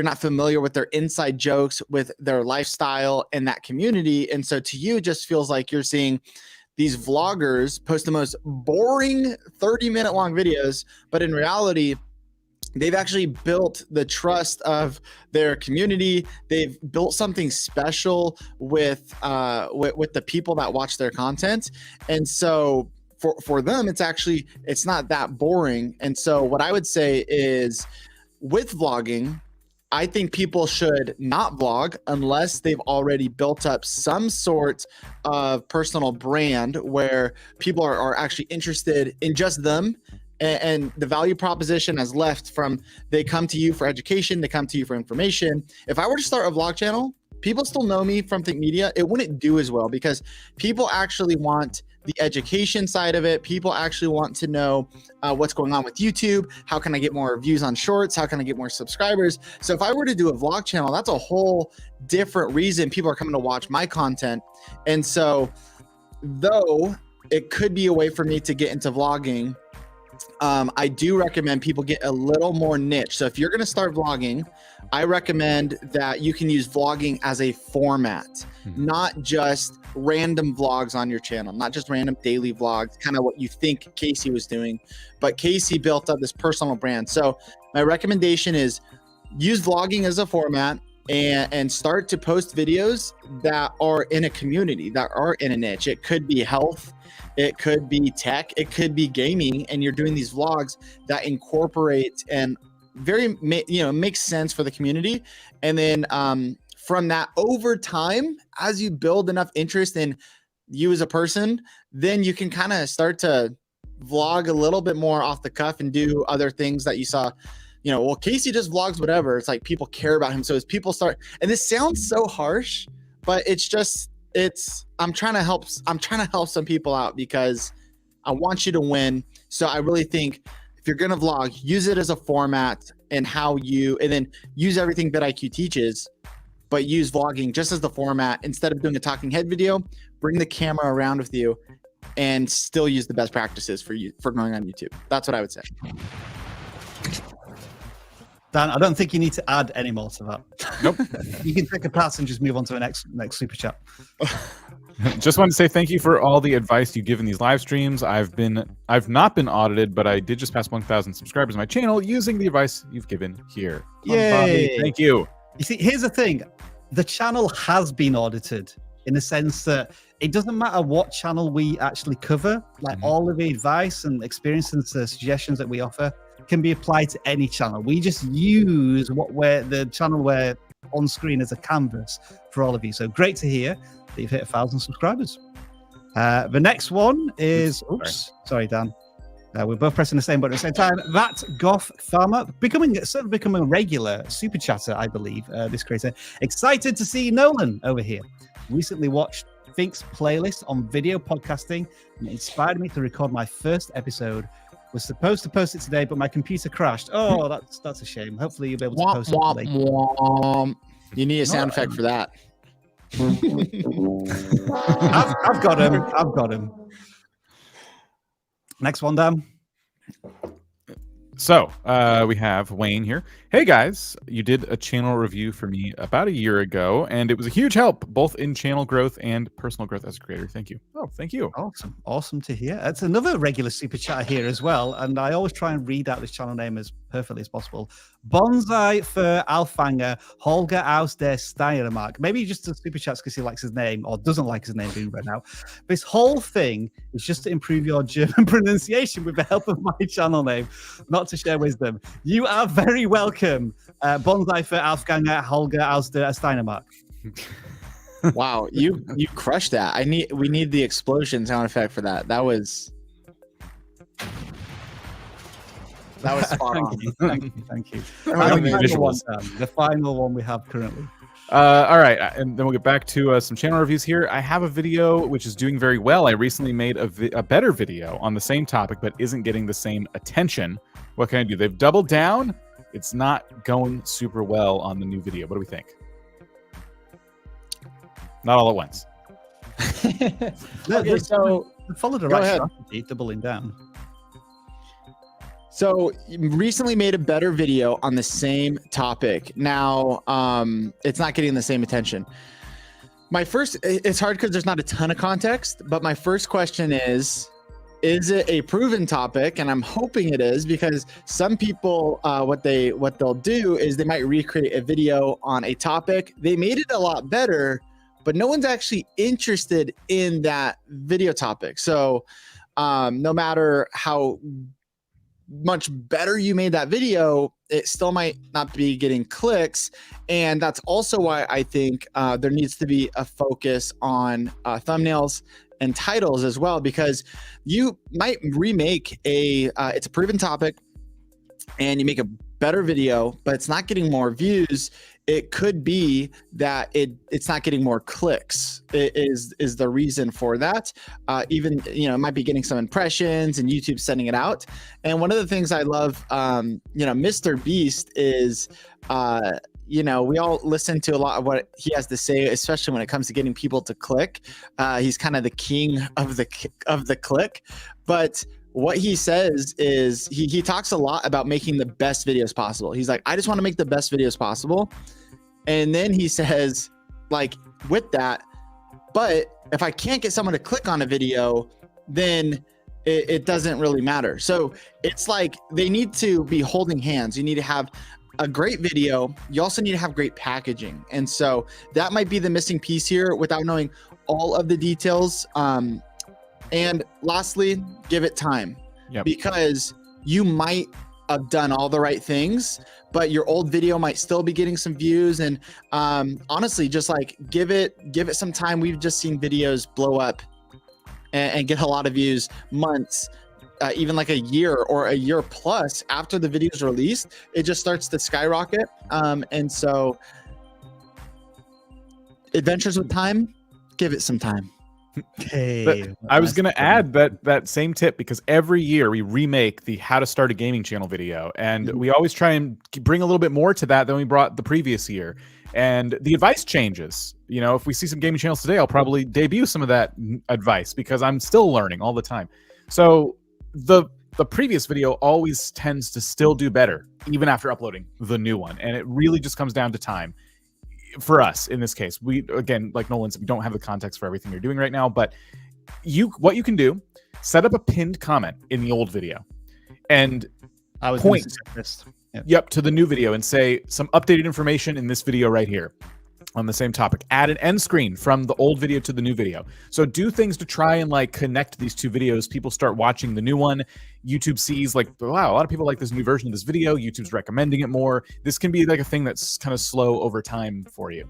not familiar with their inside jokes, with their lifestyle and that community. And so to you, it just feels like you're seeing these vloggers post the most boring 30-minute long videos, but in reality, they've actually built the trust of their community. They've built something special with the people that watch their content. And so for them, it's not that boring. And so what I would say is, with vlogging, I think people should not vlog unless they've already built up some sort of personal brand where people are actually interested in just them, and the value proposition has left from they come to you for education, they come to you for information. If I were to start a vlog channel, people still know me from Think Media, it wouldn't do as well because people actually want the education side of it. People actually want to know what's going on with YouTube. How can I get more views on shorts? How can I get more subscribers? So if I were to do a vlog channel, that's a whole different reason people are coming to watch my content. And so though it could be a way for me to get into vlogging, I do recommend people get a little more niche. So if you're going to start vlogging, I recommend that you can use vlogging as a format, not just random vlogs on your channel, not just random daily vlogs, kind of what you think Casey was doing. But Casey built up this personal brand. So my recommendation is use vlogging as a format and start to post videos that are in a community, that are in a niche. It could be health, it could be tech, it could be gaming, and you're doing these vlogs that incorporate and very, makes sense for the community. And then from that, over time, as you build enough interest in you as a person, then you can kind of start to vlog a little bit more off the cuff and do other things that you saw. Well, Casey just vlogs whatever. It's like people care about him. So as people start, and this sounds so harsh, but I'm trying to help some people out because I want you to win. So I really think if you're going to vlog, use it as a format and then use everything vidIQ teaches, but use vlogging just as the format. Instead of doing a talking head video, bring the camera around with you and still use the best practices for going on YouTube. That's what I would say. Dan, I don't think you need to add any more to that. Nope. You can take a pass and just move on to the next super chat. Just want to say thank you for all the advice you give in these live streams. I've not been audited, but I did just pass 1,000 subscribers on my channel using the advice you've given here. Yay! Thank you. You see, here's the thing. The channel has been audited in the sense that it doesn't matter what channel we actually cover, like all of the advice and experience and the suggestions that we offer can be applied to any channel. We just use the channel we're on screen as a canvas for all of you. So great to hear that you've hit 1,000 subscribers. The next one is, sorry, Dan. We're both pressing the same button at the same time. That Goth Farmer, becoming a regular super chatter, I believe, this creator. Excited to see Nolan over here. Recently watched Fink's playlist on video podcasting and it inspired me to record my first episode. Was supposed to post it today, but my computer crashed. Oh, that's a shame. Hopefully you'll be able to post it today. You need a sound effect for that. I've got him. Next one, Dan. So we have Wayne here. Hey guys, you did a channel review for me about a year ago, and it was a huge help, both in channel growth and personal growth as a creator. Thank you. Oh, thank you. Awesome to hear. That's another regular super chat here as well, and I always try and read out this channel name as perfectly as possible. Bonsai for Alfanger, Holger aus der Steiermark. Maybe just a super chats because he likes his name or doesn't like his name being read out. This whole thing is just to improve your German pronunciation with the help of my channel name, not to share wisdom. You are very welcome. Bonsai for Alfanger, Holger aus der Steiermark. Wow, you crushed that. We need the explosion sound effect for that. That was spot on. Thank you. The final one we have currently. All right, and then we'll get back to some channel reviews here. I have a video which is doing very well. I recently made a better video on the same topic, but isn't getting the same attention. What can I do? They've doubled down. It's not going super well on the new video. What do we think? Not all at once. Okay, so follow the right strategy, doubling down. So recently made a better video on the same topic. Now, it's not getting the same attention. It's hard because there's not a ton of context, but my first question is it a proven topic? And I'm hoping it is, because some people, what they'll do is they might recreate a video on a topic. They made it a lot better, but no one's actually interested in that video topic. So no matter how much better you made that video, it still might not be getting clicks. And that's also why I think there needs to be a focus on thumbnails and titles as well, because you might remake it's a proven topic and you make a better video, but it's not getting more views, it could be that it's not getting more clicks is the reason for that. Even, it might be getting some impressions and YouTube sending it out. And one of the things I love, Mr. Beast is, we all listen to a lot of what he has to say, especially when it comes to getting people to click. He's kind of the king of the click, but what he says is he talks a lot about making the best videos possible. He's like, I just want to make the best videos possible. And then he says, like, with that, but if I can't get someone to click on a video, then it doesn't really matter. So it's like they need to be holding hands. You need to have a great video. You also need to have great packaging. And so that might be the missing piece here without knowing all of the details. And lastly, give it time. Yep. Because you might have done all the right things, but your old video might still be getting some views. And honestly, just like give it some time. We've just seen videos blow up and get a lot of views months, even like a year or a year plus after the video is released. It just starts to skyrocket. And so adventures with time, give it some time. Okay. I was going to add that same tip, because every year we remake the how to start a gaming channel video, and we always try and bring a little bit more to that than we brought the previous year. And the advice changes. If we see some gaming channels today, I'll probably debut some of that advice because I'm still learning all the time. So the previous video always tends to still do better even after uploading the new one, and it really just comes down to time. For us, in this case, we, again, like Nolan said, we don't have the context for everything you're doing right now, but what you can do, set up a pinned comment in the old video and point to the new video and say some updated information in this video right here on the same topic. Add an end screen from the old video to the new video. So do things to try and like connect these two videos. People start watching the new one. YouTube sees like, wow, a lot of people like this new version of this video. YouTube's recommending it more. This can be like a thing that's kind of slow over time for you.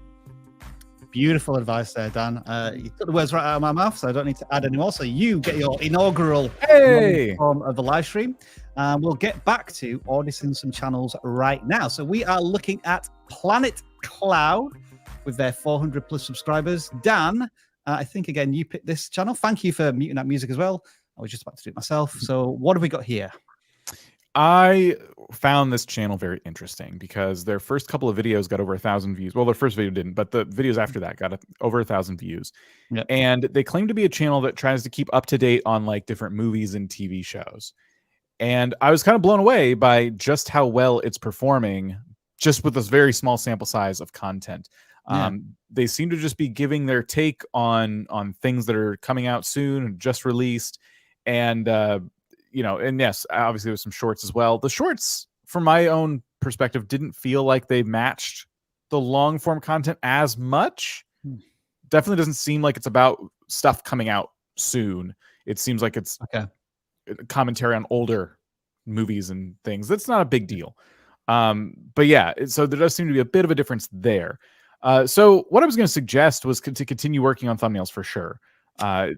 Beautiful advice there, Dan. You took the words right out of my mouth, so I don't need to add any more. So you get your inaugural form of the live stream. We'll get back to auditing some channels right now. So we are looking at Plannetcloud with their 400 plus subscribers. Dan, I think, again, you picked this channel. Thank you for muting that music as well. I was just about to do it myself. So what have we got here? I found this channel very interesting because their first couple of videos got over 1,000 views. Well, their first video didn't, but the videos after that got over 1,000 views. Yep. And they claim to be a channel that tries to keep up to date on like different movies and TV shows. And I was kind of blown away by just how well it's performing just with this very small sample size of content. Yeah. They seem to just be giving their take on things that are coming out soon, just released. And, and yes, obviously there was some shorts as well. The shorts, from my own perspective, didn't feel like they matched the long form content as much. Definitely doesn't seem like it's about stuff coming out soon. It seems like it's commentary on older movies and things. That's not a big deal. But yeah, so there does seem to be a bit of a difference there. So what I was going to suggest was to continue working on thumbnails for sure.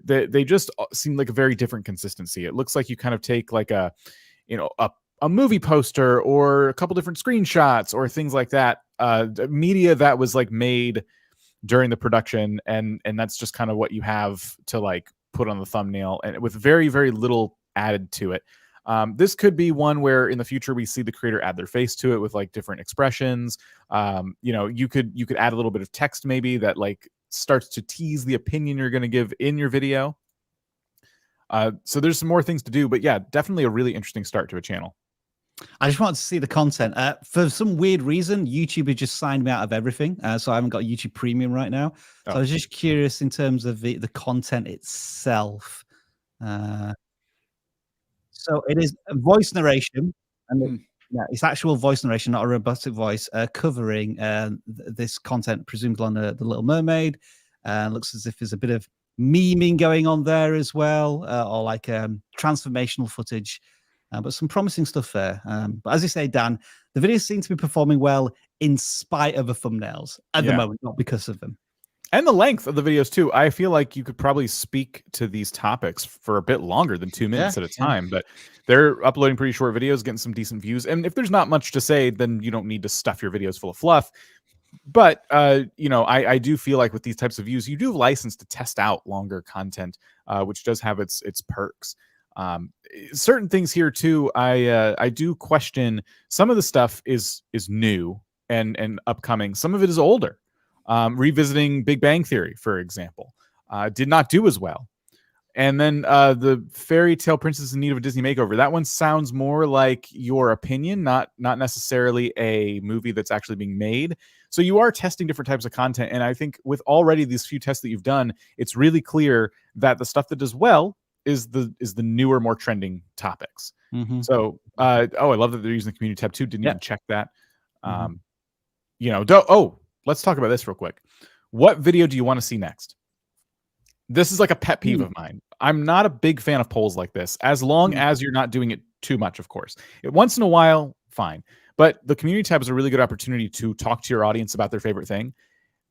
They just seem like a very different consistency. It looks like you kind of take like a movie poster or a couple different screenshots or things like that, media that was like made during the production, and that's just kind of what you have to like put on the thumbnail, and with very, very little added to it. This could be one where in the future we see the creator add their face to it with like different expressions. You could add a little bit of text maybe that like starts to tease the opinion you're going to give in your video. So there's some more things to do, but yeah, definitely a really interesting start to a channel. I just wanted to see the content. For some weird reason, YouTube has just signed me out of everything. So I haven't got YouTube Premium right now. So I was just curious in terms of the content itself. So it is a voice narration, and it's actual voice narration, not a robotic voice, covering this content, presumably on the Little Mermaid. Looks as if there's a bit of memeing going on there as well, or like transformational footage. But some promising stuff there. But as you say, Dan, the videos seem to be performing well in spite of the thumbnails at the moment, not because of them. And the length of the videos too. I feel like you could probably speak to these topics for a bit longer than 2 minutes at a time, but they're uploading pretty short videos, getting some decent views. And if there's not much to say, then you don't need to stuff your videos full of fluff. But you know, I do feel like with these types of views, you do have license to test out longer content, which does have its perks. Certain things here too, I do question. Some of the stuff is new and upcoming. Some of it is older. Revisiting Big Bang Theory, for example, did not do as well. And then the Fairy Tale Princess in Need of a Disney Makeover. That one sounds more like your opinion, not necessarily a movie that's actually being made. So you are testing different types of content. And I think with already these few tests that you've done, it's really clear that the stuff that does well is the newer, more trending topics. So, I love that they're using the community tab too. Didn't even check that. You know, let's talk about this real quick. What video do you want to see next? This is like a pet peeve of mine. I'm not a big fan of polls like this, as long as you're not doing it too much, of course. Once in a while, fine. But the community tab is a really good opportunity to talk to your audience about their favorite thing.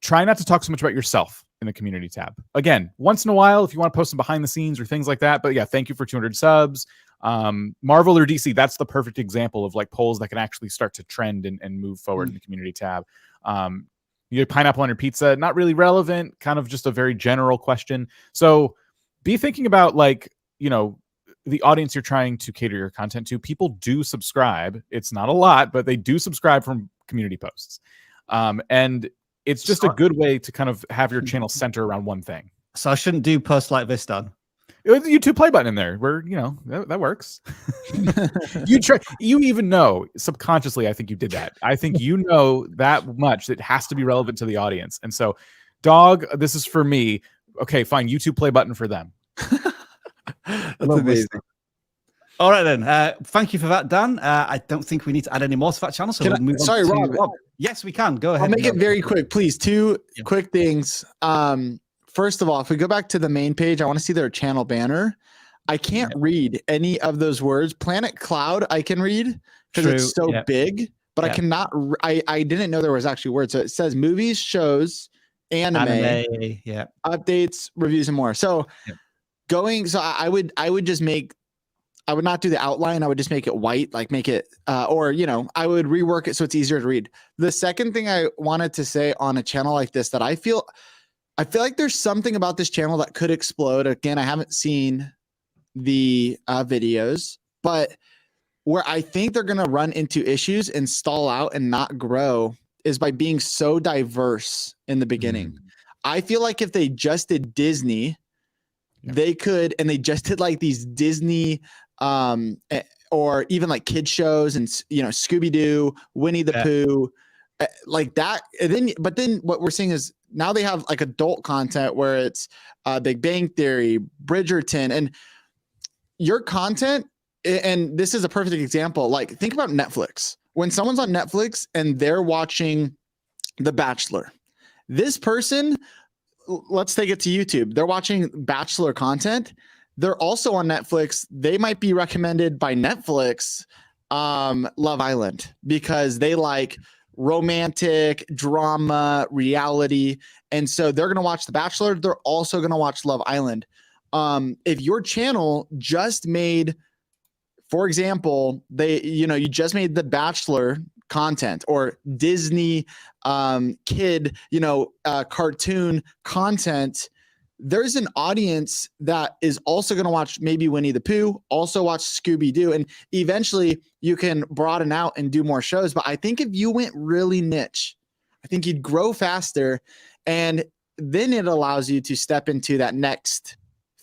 Try not to talk so much about yourself in the community tab. Again, once in a while, if you want to post some behind the scenes or things like that. But yeah, thank you for 200 subs. Marvel or DC, that's the perfect example of like polls that can actually start to trend and move forward in the community tab. You have pineapple on your pizza, not really relevant, kind of just a very general question. So be thinking about, like, you know, the audience you're trying to cater your content to. People do subscribe. It's not a lot, but they do subscribe from community posts. And it's just a good way to kind of have your channel center around one thing. So I shouldn't do posts like this, Dan. YouTube play button in there where, you know, that works. You even know subconsciously, I think you did that. I think you know that much that has to be relevant to the audience. And so, dog, this is for me. Okay, fine. YouTube play button for them. That's amazing. All right, then. Thank you for that, Dan. I don't think we need to add any more to that channel. So we'll move on to Rob. Yes, we can. Go ahead. I'll make it very quick, please. Two quick things. First of all, if we go back to the main page, I want to see their channel banner. I can't read any of those words. Plannetcloud, I can read because it's so big, but I cannot. I didn't know there was actually words. So it says movies, shows, anime, updates, reviews, and more. So I would just make. I would not do the outline. I would just make it white, like make it, or, you know, I would rework it so it's easier to read. The second thing I wanted to say on a channel like this that I feel like there's something about this channel that could explode. Again, I haven't seen the videos, but where I think they're going to run into issues and stall out and not grow is by being so diverse in the beginning. I feel like if they just did Disney, they could, and they just did like these Disney or even like kid shows and, you know, Scooby-Doo, Winnie the Pooh, like that. And then what we're seeing is now they have like adult content where it's Big Bang Theory, Bridgerton, and your content. And this is a perfect example. Like, think about Netflix. When someone's on Netflix and they're watching The Bachelor, this person, let's take it to YouTube. They're watching Bachelor content. They're also on Netflix. They might be recommended by Netflix, Love Island, because they like romantic drama, reality. And so they're going to watch The Bachelor. They're also going to watch Love Island. If your channel just made, for example, you just made The Bachelor content or Disney kid, cartoon content, there's an audience that is also going to watch maybe Winnie the Pooh, also watch Scooby-Doo, and eventually you can broaden out and do more shows. But I think if you went really niche, I think you'd grow faster, and then it allows you to step into that next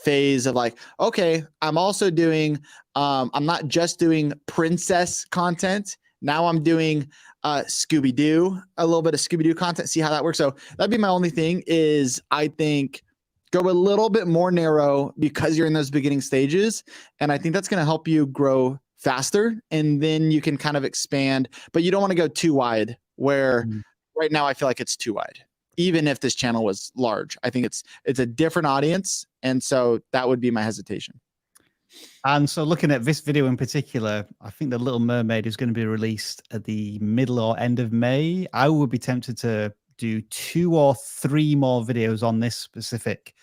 phase of like, okay, I'm also doing, I'm not just doing princess content. Now I'm doing Scooby-Doo, a little bit of Scooby-Doo content, see how that works. So that'd be my only thing is I think go a little bit more narrow because you're in those beginning stages. And I think that's going to help you grow faster. And then you can kind of expand, but you don't want to go too wide where right now I feel like it's too wide. Even if this channel was large, I think it's a different audience. And so that would be my hesitation. And so looking at this video in particular, I think The Little Mermaid is going to be released at the middle or end of May. I would be tempted to do 2 or 3 more videos on this specific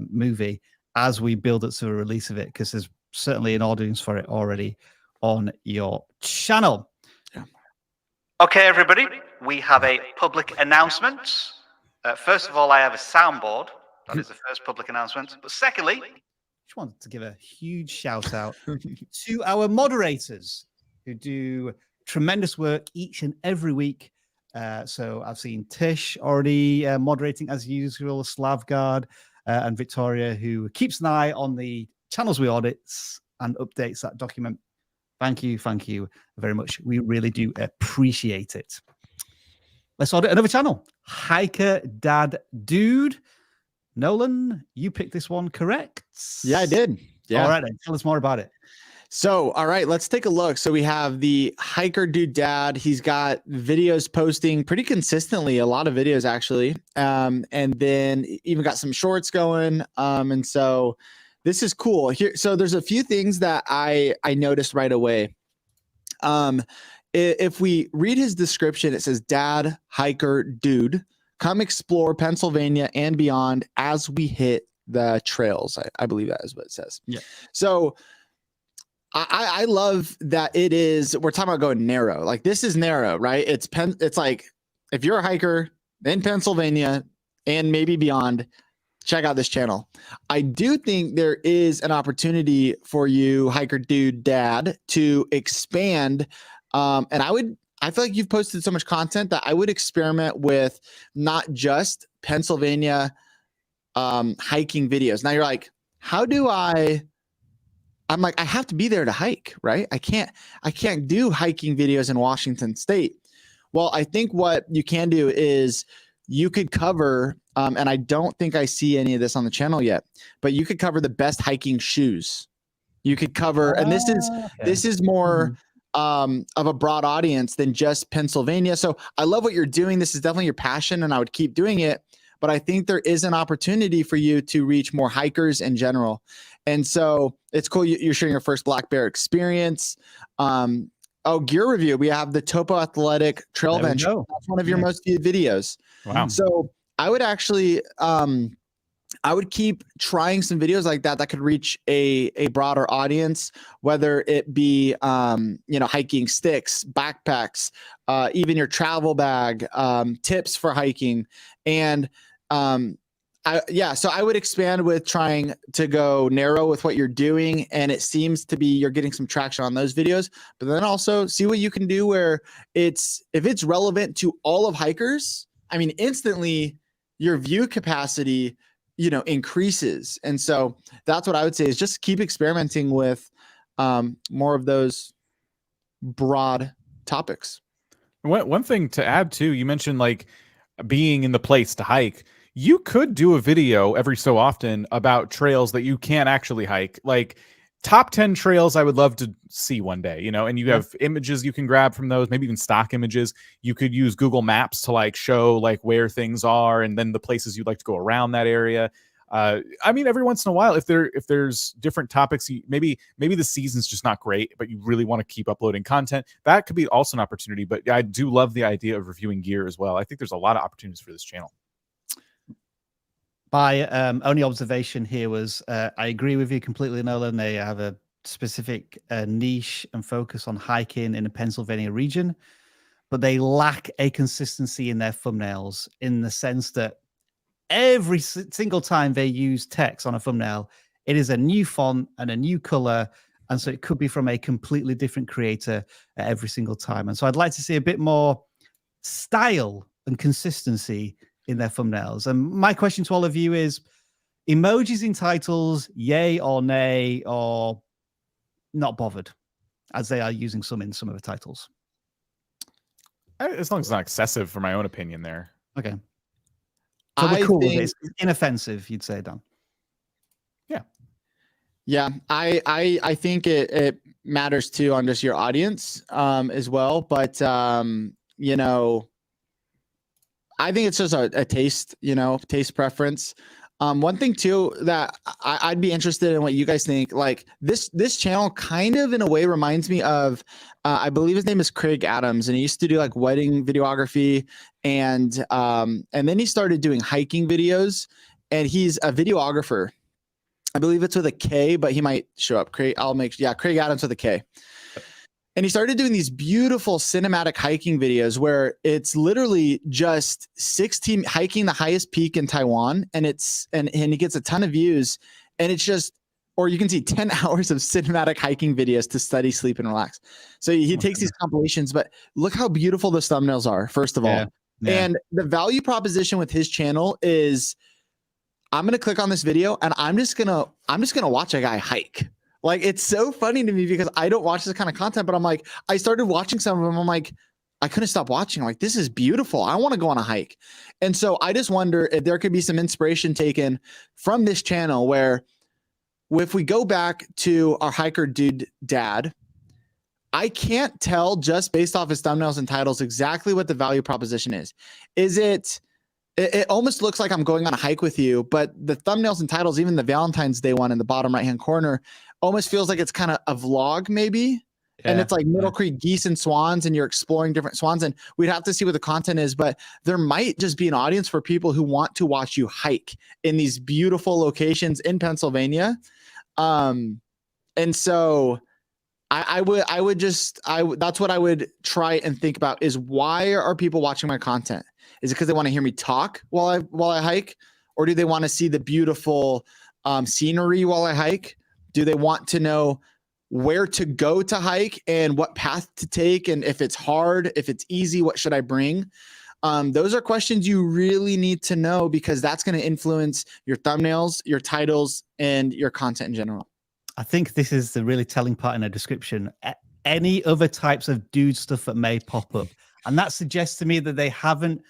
movie as we build up to the release of it, because there's certainly an audience for it already on your channel. Yeah. Okay, everybody, we have a public announcement. First of all, I have a soundboard. That is the first public announcement. But secondly, I just wanted to give a huge shout out to our moderators who do tremendous work each and every week. So I've seen Tish already moderating as usual, Slavgard, and Victoria, who keeps an eye on the channels we audit and updates that document. Thank you very much. We really do appreciate it. Let's audit another channel. Hiker Dad Dude. Nolan, you picked this one, correct? Yeah, I did. Yeah. All right, then. Tell us more about it. So, all right, let's take a look. So we have the Hiker Dude Dad. He's got videos posting pretty consistently, a lot of videos actually. And then even got some shorts going. And so this is cool here. So there's a few things that I noticed right away. If we read his description, it says, Dad, Hiker Dude, come explore Pennsylvania and beyond as we hit the trails. I believe that is what it says. Yeah. So I love that we're talking about going narrow. Like this is narrow, right? It's like, if you're a hiker in Pennsylvania and maybe beyond, check out this channel. I do think there is an opportunity for you, Hiker Dude Dad, to expand. And I feel like you've posted so much content that I would experiment with not just Pennsylvania hiking videos. Now you're like, how do I'm like, I have to be there to hike, right? I can't do hiking videos in Washington State. Well, I think what you can do is you could cover, and I don't think I see any of this on the channel yet, but you could cover the best hiking shoes. You could cover, and this is more of a broad audience than just Pennsylvania. So I love what you're doing. This is definitely your passion, and I would keep doing it. But I think there is an opportunity for you to reach more hikers in general. And so it's cool you're sharing your first black bear experience. Gear review. We have the Topo Athletic Trail Venture. That's one of your most viewed videos. Wow. So I would actually, I would keep trying some videos like that could reach a broader audience, whether it be, hiking sticks, backpacks, even your travel bag, tips for hiking. And, so I would expand with trying to go narrow with what you're doing. And it seems to be, you're getting some traction on those videos, but then also see what you can do where if it's relevant to all of hikers, I mean, instantly your view capacity, increases. And so that's what I would say is just keep experimenting with more of those broad topics. One thing to add too, you mentioned like being in the place to hike. You could do a video every so often about trails that you can't actually hike, like top 10 trails I would love to see one day, and you have images you can grab from those, maybe even stock images. You could use Google Maps to like show like where things are and then the places you'd like to go around that area. I mean, every once in a while, if there's different topics, maybe the season's just not great, but you really want to keep uploading content, that could be also an opportunity. But I do love the idea of reviewing gear as well. I think there's a lot of opportunities for this channel. My only observation here was I agree with you completely, Nolan. They have a specific niche and focus on hiking in the Pennsylvania region, but they lack a consistency in their thumbnails in the sense that every single time they use text on a thumbnail, it is a new font and a new color. And so it could be from a completely different creator every single time. And so I'd like to see a bit more style and consistency in their thumbnails. And my question to all of you is, emojis in titles, yay or nay, or not bothered, as they are using some in some of the titles? As long as it's not excessive, for my own opinion there. Okay. So we're cool with it. It's inoffensive, you'd say, Dan. Yeah, I think it matters too on just your audience as well. But I think it's just a taste, taste preference. One thing too that I'd be interested in what you guys think. Like this channel kind of in a way reminds me of, I believe his name is Craig Adams, and he used to do like wedding videography, and then he started doing hiking videos, and he's a videographer. I believe it's with a K, but he might show up. Craig Adams with a K. And he started doing these beautiful cinematic hiking videos where it's literally just 16 hiking the highest peak in Taiwan, and he gets a ton of views, and it's just, or you can see 10 hours of cinematic hiking videos to study, sleep, and relax. So he takes these compilations, but look how beautiful those thumbnails are, first of all. Yeah. And the value proposition with his channel is, I'm gonna click on this video and I'm just gonna watch a guy hike. Like, it's so funny to me because I don't watch this kind of content, but I'm like, I started watching some of them. I'm like, I couldn't stop watching. I'm like, this is beautiful. I want to go on a hike. And so I just wonder if there could be some inspiration taken from this channel where, if we go back to our hiker dude dad, I can't tell just based off his thumbnails and titles exactly what the value proposition is. Is it almost looks like I'm going on a hike with you, but the thumbnails and titles, even the Valentine's Day one in the bottom right-hand corner, almost feels like it's kind of a vlog maybe. Yeah, and it's like Middle Creek geese and swans, and you're exploring different swans, and we'd have to see what the content is, but there might just be an audience for people who want to watch you hike in these beautiful locations in Pennsylvania. And so that's what I would try and think about is, why are people watching my content? Is it because they want to hear me talk while I hike? Or do they want to see the beautiful scenery while I hike? Do they want to know where to go to hike and what path to take? And if it's hard, if it's easy, what should I bring? Those are questions you really need to know, because that's going to influence your thumbnails, your titles, and your content in general. I think this is the really telling part in the description. Any other types of dude stuff that may pop up. And that suggests to me that they haven't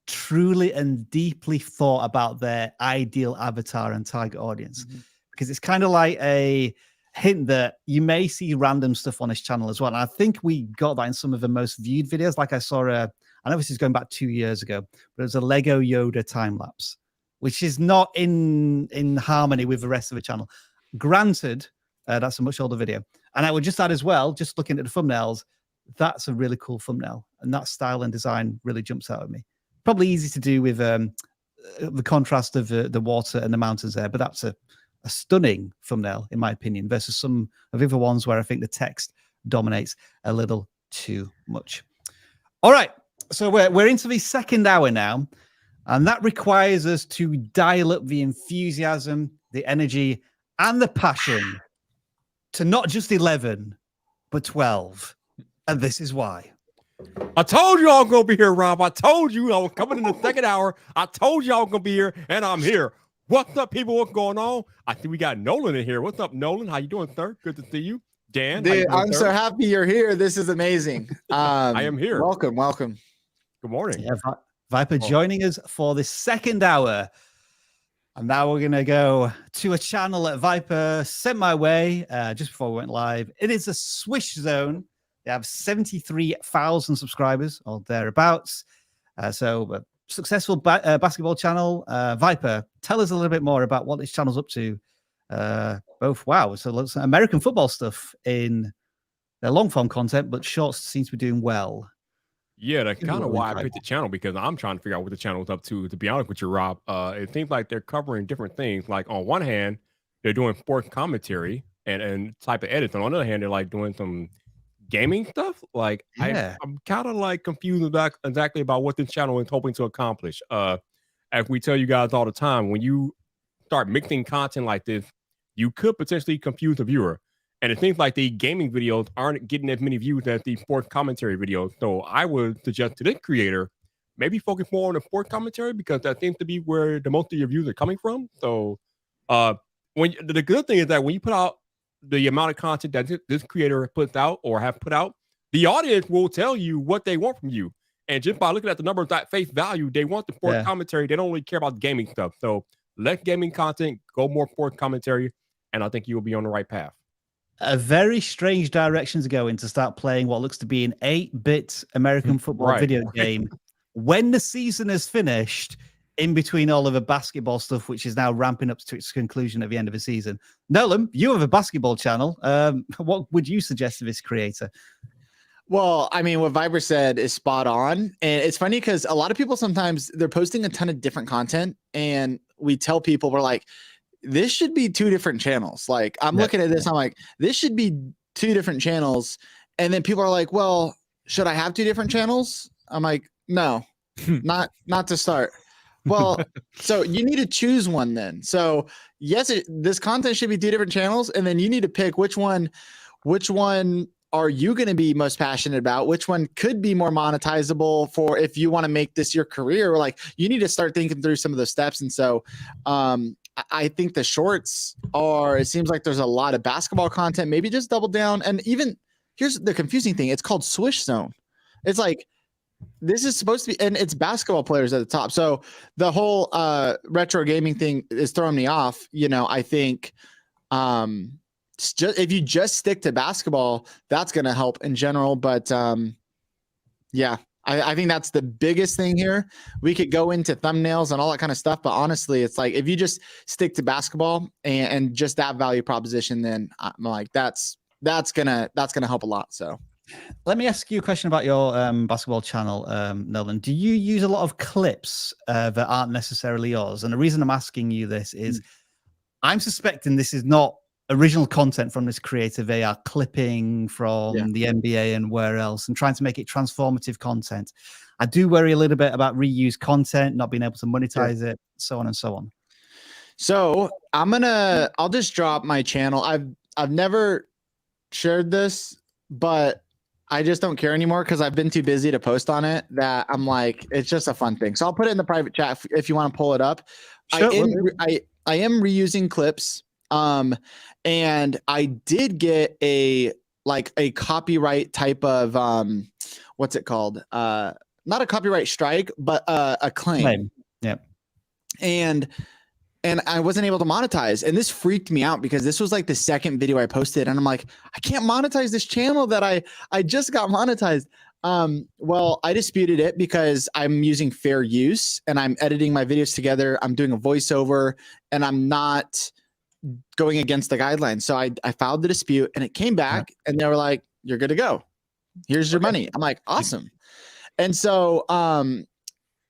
truly and deeply thought about their ideal avatar and target audience. Mm-hmm. Because it's kind of like a hint that you may see random stuff on his channel as well. And I think we got that in some of the most viewed videos. Like I saw, I know this is going back 2 years ago, but it was a Lego Yoda time lapse, which is not in harmony with the rest of the channel. Granted, that's a much older video. And I would just add as well, just looking at the thumbnails, that's a really cool thumbnail. And that style and design really jumps out at me. Probably easy to do with the contrast of the water and the mountains there, but that's a stunning thumbnail, in my opinion, versus some of the other ones where I think the text dominates a little too much. All right, so we're into the second hour now, and that requires us to dial up the enthusiasm, the energy, and the passion to not just 11, but 12. And this is why. I told you I was going to be here, Rob. I told you I was coming in the second hour. I told you I was going to be here, and I'm here. What's up, people? What's going on? I think we got Nolan in here. What's up, Nolan? How you doing, sir? Good to see you. Dan, dude, I'm so happy you're here. This is amazing. I am here. Welcome. Good morning. Yeah, Viper joining us for this second hour. And now we're going to go to a channel that Viper sent my way just before we went live. It is a Swish zone. They have 73,000 subscribers or thereabouts. So successful basketball channel. Viper, tell us a little bit more about what this channel's up to. So lots of American football stuff in their long form content, but shorts seems to be doing well. Yeah, that's kind of why I picked the channel, because I'm trying to figure out what the channel is up to be honest with you, Rob. It seems like they're covering different things. Like on one hand, they're doing sports commentary and type of edits. On the other hand, they're like doing some gaming stuff. Like I'm kind of like confused exactly about what this channel is hoping to accomplish. As we tell you guys all the time, when you start mixing content like this, you could potentially confuse the viewer. And it seems like the gaming videos aren't getting as many views as the sports commentary videos. So I would suggest to this creator, maybe focus more on the sports commentary, because that seems to be where the most of your views are coming from. So the good thing is that when you put out the amount of content that this creator puts out or have put out, the audience will tell you what they want from you. And just by looking at the numbers at face value, they want the sports commentary. They don't really care about gaming stuff. So let gaming content, go more sports commentary, and I think you will be on the right path. A very strange direction to go in to start playing what looks to be an 8-bit American football video game. When the season is finished, in between all of the basketball stuff, which is now ramping up to its conclusion at the end of the season. Nolan, you have a basketball channel. What would you suggest to this creator? Well, I mean, what Viber said is spot on. And it's funny because a lot of people sometimes they're posting a ton of different content. And we tell people, we're like, this should be 2 different channels. Like, I'm looking at this, I'm like, this should be 2 different channels. And then people are like, well, should I have 2 different channels? I'm like, no, not to start. Well, so you need to choose one then. So yes, this content should be 2 different channels, and then you need to pick which one are you going to be most passionate about? Which one could be more monetizable for if you want to make this your career? Like, you need to start thinking through some of those steps. And so I think the shorts it seems like there's a lot of basketball content. Maybe just double down. And even here's the confusing thing. It's called Swish Zone. It's like, this is supposed to be, and it's basketball players at the top. So the whole retro gaming thing is throwing me off. You know, I think if you just stick to basketball, that's going to help in general. But yeah, I think that's the biggest thing here. We could go into thumbnails and all that kind of stuff, but honestly, it's like, if you just stick to basketball and just that value proposition, then I'm like, that's gonna help a lot. So. Let me ask you a question about your basketball channel, Nolan. Do you use a lot of clips that aren't necessarily yours? And the reason I'm asking you this is I'm suspecting this is not original content from this creator. They are clipping from the NBA and where else and trying to make it transformative content. I do worry a little bit about reused content, not being able to monetize it, so on and so on. So I'll just drop my channel. I've never shared this, but I just don't care anymore because I've been too busy to post on it, that I'm like, it's just a fun thing. So I'll put it in the private chat if you want to pull it up. Sure, I am reusing clips. And I did get a copyright type of, what's it called? Not a copyright strike, but a claim. Yeah. And I wasn't able to monetize. And this freaked me out because this was like the second video I posted. And I'm like, I can't monetize this channel that I just got monetized. Well, I disputed it because I'm using fair use and I'm editing my videos together. I'm doing a voiceover and I'm not going against the guidelines. So I filed the dispute and it came back and they were like, you're good to go. Here's your money. I'm like, awesome. And so, and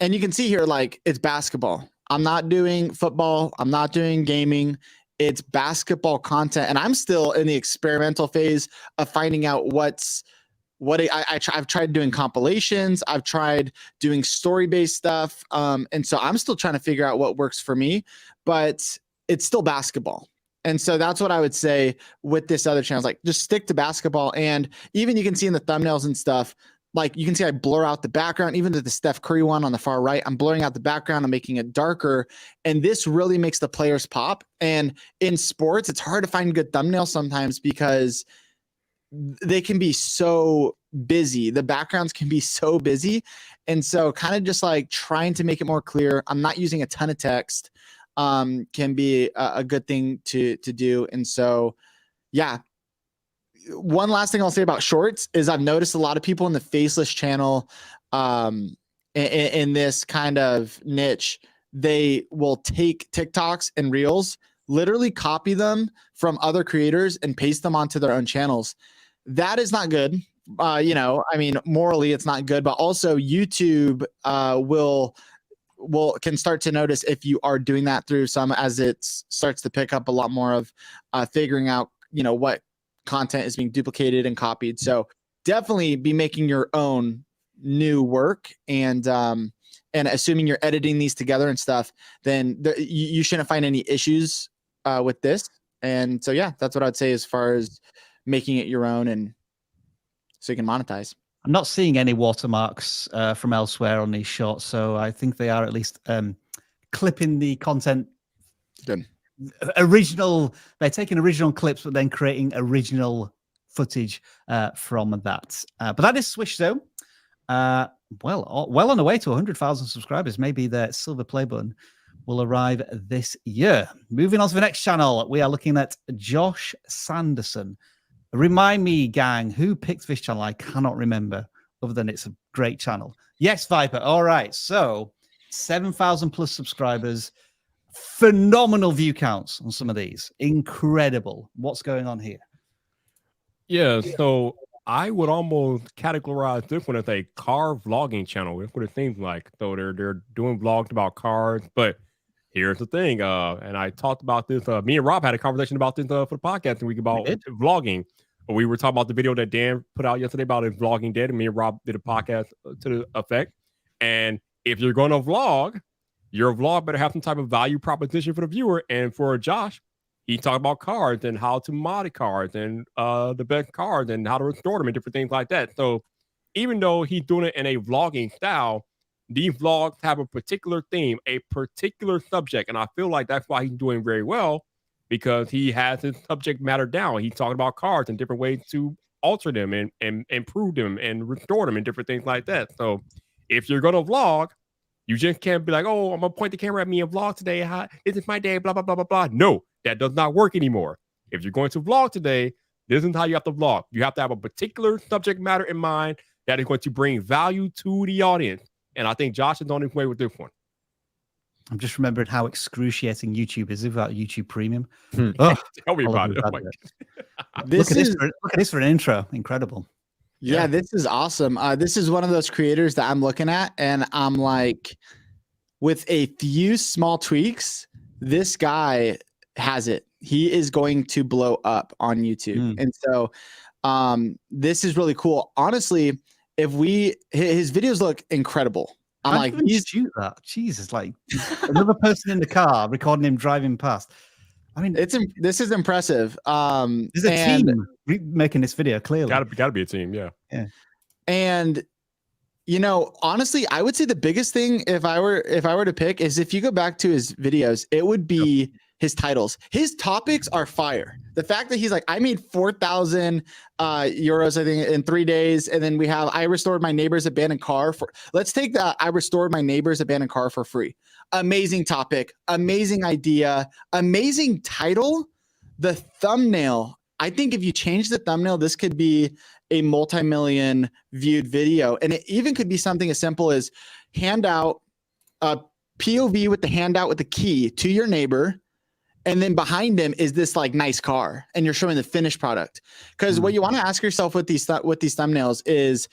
you can see here, like, it's basketball. I'm not doing football. I'm not doing gaming. It's basketball content. And I'm still in the experimental phase of finding out I've tried doing compilations. I've tried doing story-based stuff. And so I'm still trying to figure out what works for me, but it's still basketball. And so that's what I would say with this other channel. Like, just stick to basketball. And even you can see in the thumbnails and stuff, like, you can see I blur out the background, even to the Steph Curry one on the far right. I'm blurring out the background. I'm making it darker. And this really makes the players pop. And in sports, it's hard to find good thumbnails sometimes because they can be so busy. The backgrounds can be so busy. And so kind of just like trying to make it more clear. I'm not using a ton of text. Can be a good thing to do. And so, yeah. One last thing I'll say about shorts is I've noticed a lot of people in the faceless channel, in this kind of niche, they will take TikToks and Reels, literally copy them from other creators and paste them onto their own channels. That is not good. I mean, morally it's not good, but also YouTube can start to notice if you are doing that through some, as it starts to pick up a lot more of figuring out, what content is being duplicated and copied. So definitely be making your own new work, and assuming you're editing these together and stuff, then you shouldn't find any issues with this. And so, yeah, that's what I'd say as far as making it your own, and so you can monetize. I'm not seeing any watermarks from elsewhere on these shorts, so I think they are at least clipping the content. Good. They're taking original clips, but then creating original footage from that. But that is Swish Zone. Well on the way to 100,000 subscribers. Maybe the silver play button will arrive this year. Moving on to the next channel, we are looking at Josh Sanderson. Remind me, gang, who picked this channel? I cannot remember, other than it's a great channel. Yes, Viper. All right. So 7,000 plus subscribers. Phenomenal view counts on some of these. Incredible. What's going on here? Yeah, so I would almost categorize this one as a car vlogging channel. That's what it seems like. So they're doing vlogs about cars, but here's the thing. And I talked about this. Me and Rob had a conversation about this for the podcast a week about vlogging. We were talking about the video that Dan put out yesterday about his vlogging dead, and me and Rob did a podcast to the effect. And if you're going to vlog, your vlog better have some type of value proposition for the viewer. And for Josh, he talked about cars and how to mod cars and the best cars and how to restore them and different things like that. So even though he's doing it in a vlogging style, these vlogs have a particular theme, a particular subject. And I feel like that's why he's doing very well, because he has his subject matter down. He's talking about cars and different ways to alter them and improve them and restore them and different things like that. So if you're going to vlog, you just can't be like, oh, I'm going to point the camera at me and vlog today. This is my day, blah, blah, blah, blah, blah. No, that does not work anymore. If you're going to vlog today, this is how you have to vlog. You have to have a particular subject matter in mind that is going to bring value to the audience. And I think Josh is on his way with this one. I'm just remembering how excruciating YouTube is without YouTube Premium. Oh, tell me about it. Oh look at this for an intro. Incredible. Yeah, this is awesome. This is one of those creators that I'm looking at, and I'm like, with a few small tweaks, this guy has it. He is going to blow up on YouTube. And so this is really cool. Honestly, his videos look incredible. I'm like, shoot that. Jesus, like another person in the car recording him driving past. I mean, this is impressive. There's a team making this video, clearly. Gotta be a team, yeah. And you know, honestly, I would say the biggest thing, if I were to pick, is if you go back to his videos, it would be his titles. His topics are fire. The fact that he's like, I made 4,000 euros, I think, in 3 days, and then we have I restored my neighbor's abandoned car for. Let's take that. I restored my neighbor's abandoned car for free. Amazing topic, amazing idea, amazing title. The thumbnail. I think if you change the thumbnail, this could be a multi-million viewed video, and it even could be something as simple as handout, POV with the handout with the key to your neighbor. And then behind him is this like nice car, and you're showing the finished product. Because what you want to ask yourself with these thumbnails is,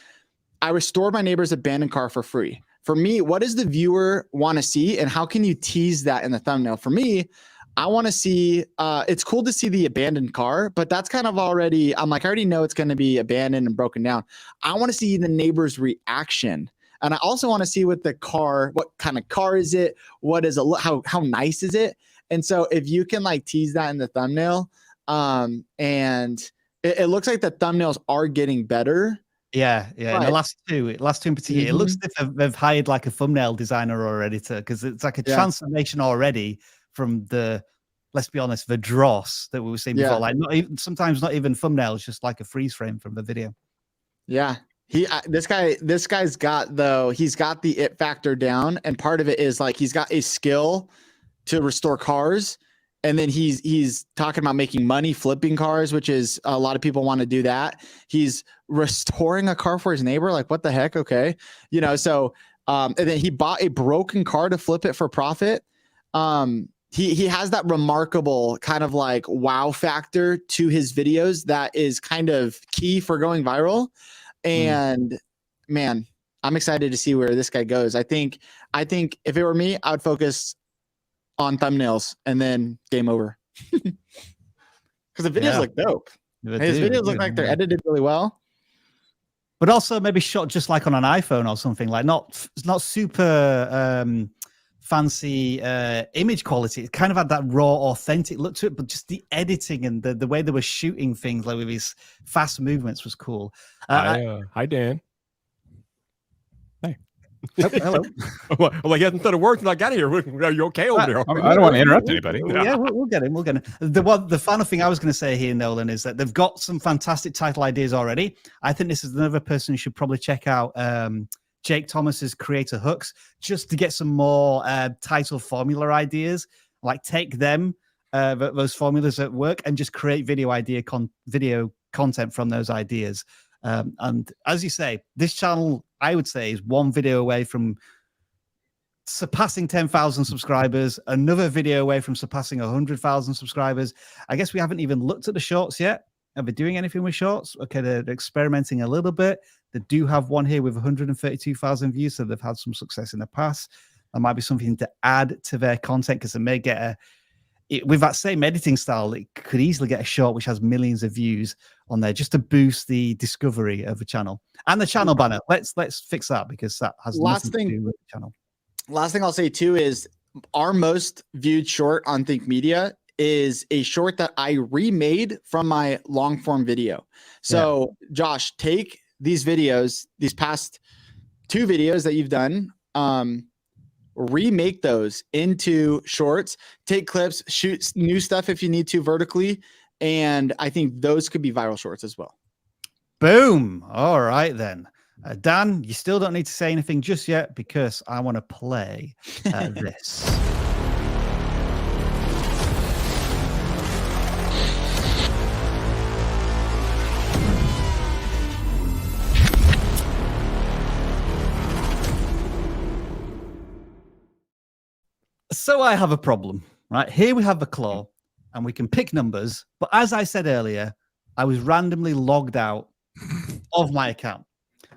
I restored my neighbor's abandoned car for free. For me, what does the viewer want to see, and how can you tease that in the thumbnail? For me, I want to see. It's cool to see the abandoned car, but that's kind of already. I'm like, I already know it's going to be abandoned and broken down. I want to see the neighbor's reaction. And I also want to see what the car, what kind of car is it? What is it? How nice is it? And so if you can like tease that in the thumbnail, and it looks like the thumbnails are getting better. Yeah. And the last two in particular, it looks as if they've hired like a thumbnail designer or editor, because it's like a transformation already from the, let's be honest, the dross that we were seeing before. Like sometimes not even thumbnails, just like a freeze frame from the video. Yeah. This guy's got the it factor down, and part of it is like he's got a skill to restore cars, and then he's talking about making money flipping cars, which is a lot of people want to do that. He's restoring a car for his neighbor, like what the heck? Okay, you know. So and then he bought a broken car to flip it for profit. He has that remarkable kind of like wow factor to his videos that is kind of key for going viral. And man, I'm excited to see where this guy goes. I think if it were me, I would focus on thumbnails and then game over. Because the videos look dope. His videos look like they're edited really well. But also maybe shot just like on an iPhone or something, like not super fancy image quality. It kind of had that raw, authentic look to it, but just the editing and the way they were shooting things, like with these fast movements, was cool. Hi, Dan. Hey. Oh, hello. Well, he hasn't said a word since I got here. Are you okay over there? I don't want to interrupt anybody. Yeah, we'll get him. The final thing I was going to say here, Nolan, is that they've got some fantastic title ideas already. I think this is another person who should probably check out Jake Thomas's Creator Hooks, just to get some more title formula ideas. Like take them, those formulas at work, and just create video content from those ideas. And as you say, this channel, I would say, is one video away from surpassing 10,000 subscribers, another video away from surpassing 100,000 subscribers. I guess we haven't even looked at the shorts yet. Are they doing anything with shorts? Okay, they're experimenting a little bit. They do have one here with 132,000 views, so they've had some success in the past. That might be something to add to their content because they may get with that same editing style, it could easily get a short which has millions of views on there just to boost the discovery of the channel. And the channel banner. Let's fix that because that has nothing to do with the channel. Last thing I'll say too is our most viewed short on Think Media is a short that I remade from my long form video. So Josh, take these videos, these past 2 videos that you've done, remake those into shorts, take clips, shoot new stuff if you need to vertically. And I think those could be viral shorts as well. Boom. All right, then. Dan, you still don't need to say anything just yet because I want to play this. So I have a problem, right? Here we have the claw and we can pick numbers. But as I said earlier, I was randomly logged out of my account.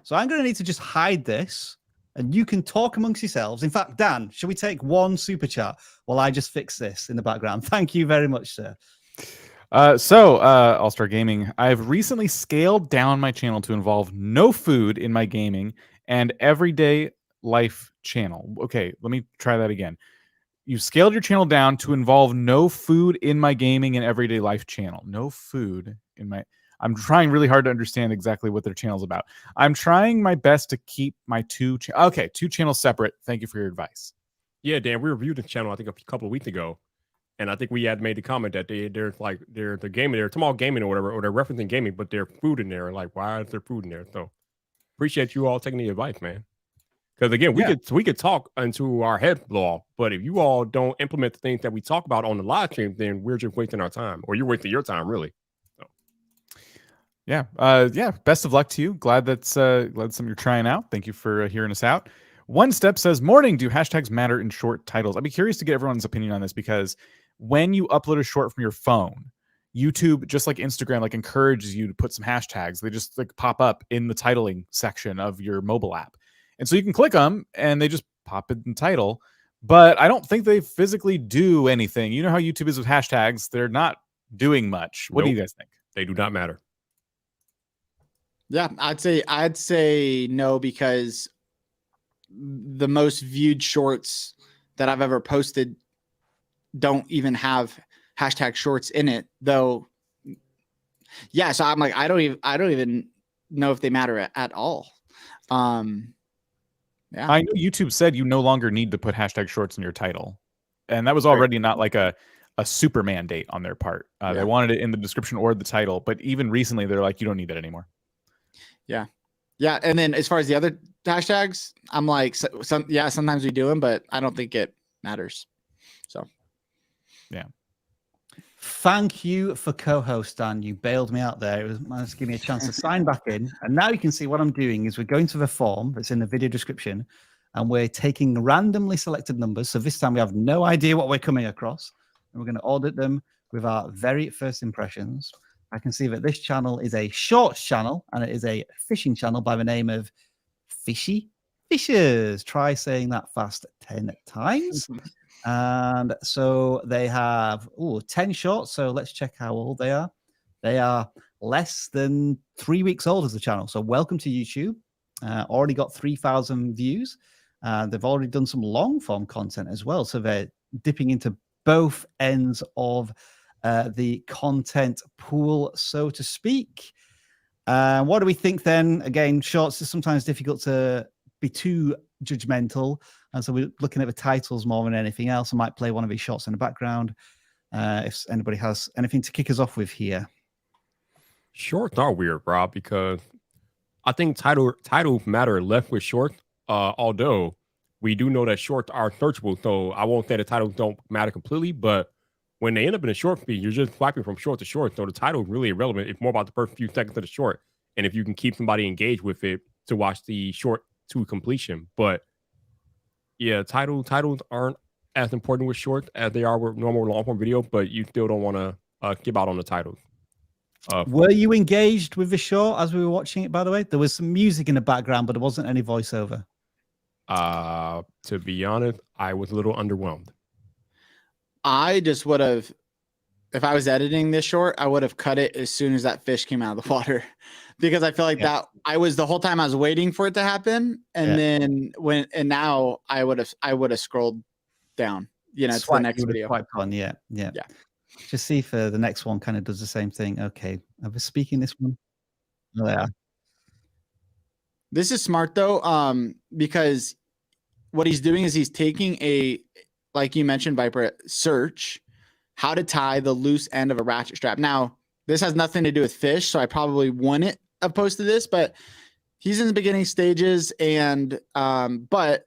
So I'm going to need to just hide this and you can talk amongst yourselves. In fact, Dan, should we take one super chat while I just fix this in the background? Thank you very much, sir. All-Star Gaming, I've recently scaled down my channel to involve no food in my gaming and everyday life channel. Okay, let me try that again. You scaled your channel down to involve no food in my gaming and everyday life channel. No food in my... I'm trying really hard to understand exactly what their channel's about. I'm trying my best to keep my two channels separate. Thank you for your advice. Yeah, Dan, we reviewed the channel, I think, a couple of weeks ago. And I think we had made the comment that they're gaming, they're tomorrow gaming or whatever, or they're referencing gaming, but there's food in there. Like, why is there food in there? So appreciate you all taking the advice, man. Because again, we could talk until our heads blow off, but if you all don't implement the things that we talk about on the live stream, then we're just wasting our time, or you're wasting your time, really. So. Yeah. Best of luck to you. Glad that's something you're trying out. Thank you for hearing us out. One Step says, "Morning. Do hashtags matter in short titles?" I'd be curious to get everyone's opinion on this because when you upload a short from your phone, YouTube, just like Instagram, like encourages you to put some hashtags. They just like pop up in the titling section of your mobile app. And so you can click them and they just pop in the title, but I don't think they physically do anything. You know how YouTube is with hashtags. They're not doing much. What do you guys think? They do not matter. Yeah, I'd say no, because the most viewed shorts that I've ever posted don't even have hashtag shorts in it, though. Yeah, so I'm like, I don't even know if they matter at all. Yeah. I know YouTube said you no longer need to put hashtag shorts in your title, and that was already not like a super mandate on their part. They wanted it in the description or the title, but even recently they're like, you don't need that anymore. Yeah. And then as far as the other hashtags, I'm like, sometimes we do them, but I don't think it matters. So, yeah. Thank you for co-host, Dan. You bailed me out there. It was managed to give me a chance to sign back in. And now you can see what I'm doing is we're going to the form that's in the video description and we're taking randomly selected numbers. So this time we have no idea what we're coming across. And we're going to audit them with our very first impressions. I can see that this channel is a shorts channel and it is a fishing channel by the name of FishyFishes. Try saying that fast 10 times. And so they have 10 shorts. So let's check how old they are. They are less than 3 weeks old as a channel. So welcome to YouTube. Already got 3,000 views. They've already done some long form content as well. So they're dipping into both ends of the content pool, so to speak. What do we think then? Again, shorts is sometimes difficult to be too judgmental. And so we're looking at the titles more than anything else. I might play one of these shots in the background if anybody has anything to kick us off with here. Shorts are weird, Rob, because I think titles matter less with shorts, although we do know that shorts are searchable. So I won't say the titles don't matter completely, but when they end up in a short feed, you're just swiping from short to short. So the title is really irrelevant. It's more about the first few seconds of the short. And if you can keep somebody engaged with it to watch the short to completion. But Yeah, titles aren't as important with shorts as they are with normal long form video, but you still don't want to give out on the titles. Were you engaged with the short as we were watching it, by the way? There was some music in the background, but there wasn't any voiceover. To be honest, I was a little underwhelmed. I just would have, if I was editing this short, I would have cut it as soon as that fish came out of the water, because I feel like that the whole time I was waiting for it to happen. And then now I would have scrolled down, to the next video. Quite fun. Yeah. Just see if the next one kind of does the same thing. Okay. I was speaking this one. Oh, yeah. This is smart though, because what he's doing is he's taking like you mentioned, Viper, search how to tie the loose end of a ratchet strap. Now, this has nothing to do with fish, so I probably wouldn't have posted this, but he's in the beginning stages, and but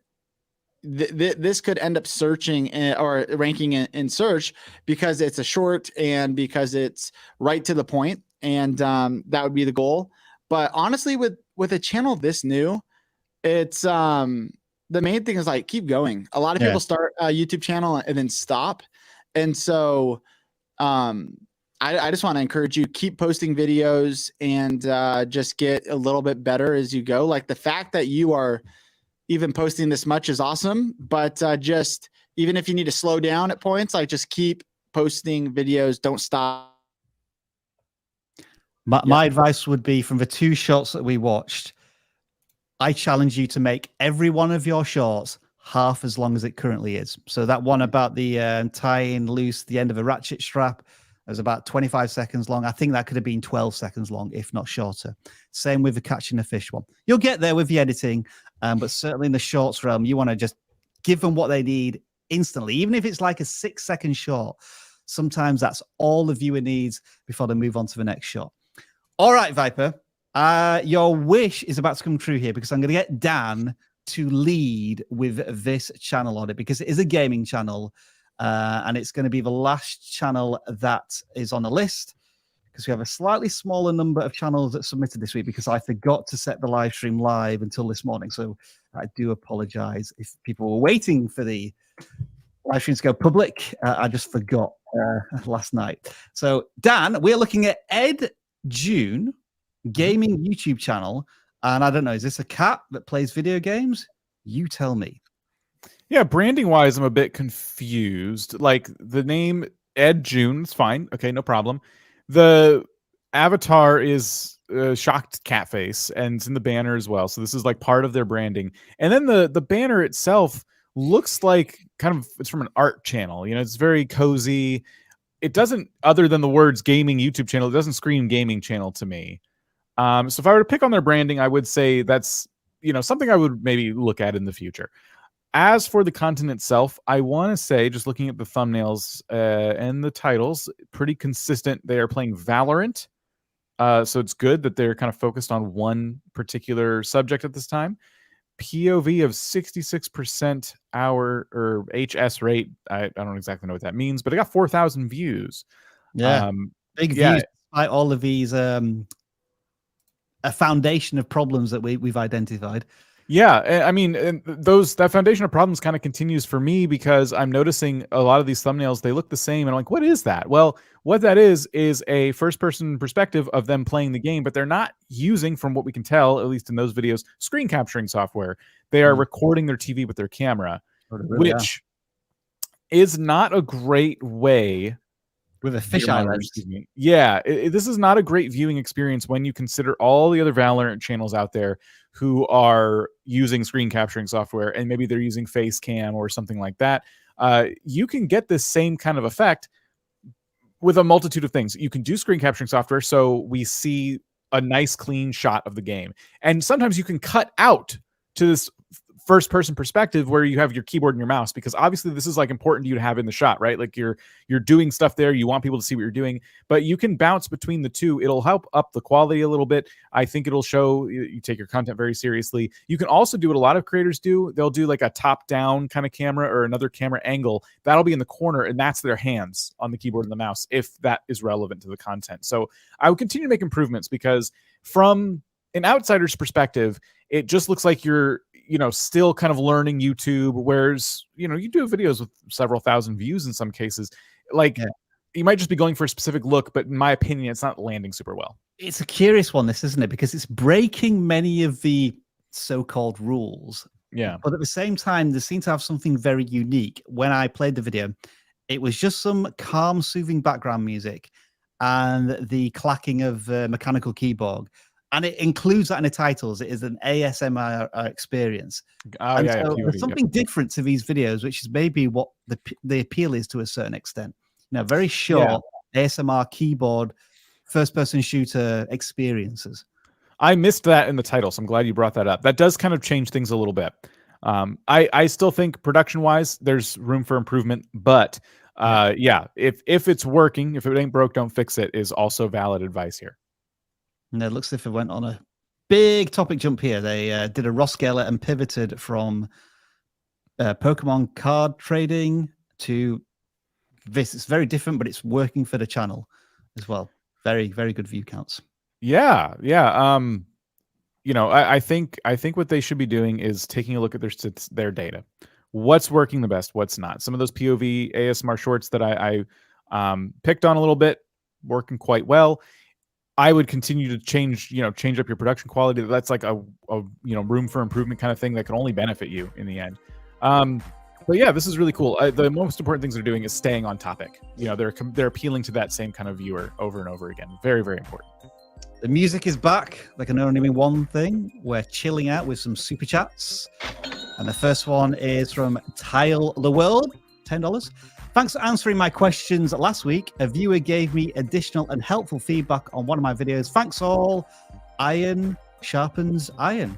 this could end up searching or ranking in search because it's a short and because it's right to the point, and that would be the goal. But honestly, with a channel this new, it's the main thing is like keep going. A lot of people start a YouTube channel and then stop, and so I just want to encourage you, keep posting videos and just get a little bit better as you go. Like the fact that you are even posting this much is awesome, but just even if you need to slow down at points, like just keep posting videos. Don't stop. My advice would be, from the 2 shorts that we watched, I challenge you to make every one of your shorts half as long as it currently is. So that one about the tying loose the end of a ratchet strap was about 25 seconds long. I think that could have been 12 seconds long, if not shorter. Same with the catching a fish one. You'll get there with the editing, but certainly in the shorts realm, you want to just give them what they need instantly, even if it's like a 6-second short. Sometimes that's all the viewer needs before they move on to the next shot. All right, Viper, your wish is about to come true here, because I'm going to get Dan to lead with this channel audit, because it is a gaming channel, and it's going to be the last channel that is on the list, because we have a slightly smaller number of channels that submitted this week, because I forgot to set the live stream live until this morning. So I do apologize if people were waiting for the live stream to go public. I just forgot last night. So Dan, we're looking at eddJune gaming YouTube channel. And I don't know, is this a cat that plays video games? You tell me. Yeah, branding wise, I'm a bit confused. Like the name eddJune is fine. Okay, no problem. The avatar is shocked cat face, and it's in the banner as well. So this is like part of their branding. And then the banner itself looks like it's from an art channel. It's very cozy. It doesn't, other than the words gaming YouTube channel, it doesn't scream gaming channel to me. So if I were to pick on their branding, I would say that's, something I would maybe look at in the future. As for the content itself, I want to say, just looking at the thumbnails and the titles, pretty consistent. They are playing Valorant. So it's good that they're kind of focused on one particular subject at this time. POV of 66% hour or HS rate. I don't exactly know what that means, but it got 4,000 views. Yeah. Big views despite all of these a foundation of problems that we've identified. Yeah, I mean, that foundation of problems kind of continues for me, because I'm noticing a lot of these thumbnails, they look the same, and I'm like, what is that? Well, what that is a first-person perspective of them playing the game, but they're not using, from what we can tell, at least in those videos, screen capturing software. They are recording their TV with their camera, which is not a great way. With a fisheye lens. Yeah, this is not a great viewing experience when you consider all the other Valorant channels out there who are using screen capturing software, and maybe they're using face cam or something like that. You can get this same kind of effect with a multitude of things. You can do screen capturing software, so we see a nice clean shot of the game. And sometimes you can cut out to this first person perspective where you have your keyboard and your mouse, because obviously this is like important to you to have in the shot, right? Like you're doing stuff there. You want people to see what you're doing, but you can bounce between the two. It'll help up the quality a little bit. I think it'll show you take your content very seriously. You can also do what a lot of creators do. They'll do like a top down kind of camera or another camera angle that'll be in the corner, and that's their hands on the keyboard and the mouse, if that is relevant to the content. So I would continue to make improvements, because from an outsider's perspective, it just looks like you're still kind of learning YouTube, whereas, you do videos with several thousand views in some cases. Like, you might just be going for a specific look, but in my opinion, it's not landing super well. It's a curious one, this, isn't it? Because it's breaking many of the so-called rules. Yeah. But at the same time, they seem to have something very unique. When I played the video, it was just some calm, soothing background music and the clacking of mechanical keyboard. And it includes that in the titles. It is an ASMR experience. Oh, yeah, so POV, there's something different to these videos, which is maybe what the appeal is to a certain extent. Very short ASMR keyboard, first-person shooter experiences. I missed that in the title, so I'm glad you brought that up. That does kind of change things a little bit. I still think production-wise, there's room for improvement, but if it's working, if it ain't broke, don't fix it, is also valid advice here. And it looks as if it went on a big topic jump here. They did a Ross Geller and pivoted from Pokemon card trading to this. It's very different, but it's working for the channel as well. Very, very good view counts. Yeah. I think what they should be doing is taking a look at their data. What's working the best? What's not? Some of those POV ASMR shorts that I picked on a little bit, working quite well. I would continue to change up your production quality. That's like a room for improvement kind of thing that can only benefit you in the end. But yeah, this is really cool. The most important things they're doing is staying on topic. They're appealing to that same kind of viewer over and over again. Very, very important. The music is back. There can only mean one thing. We're chilling out with some super chats. And the first one is from Tile the World, $10. Thanks for answering my questions last week. A viewer gave me additional and helpful feedback on one of my videos. Thanks all. Iron sharpens iron.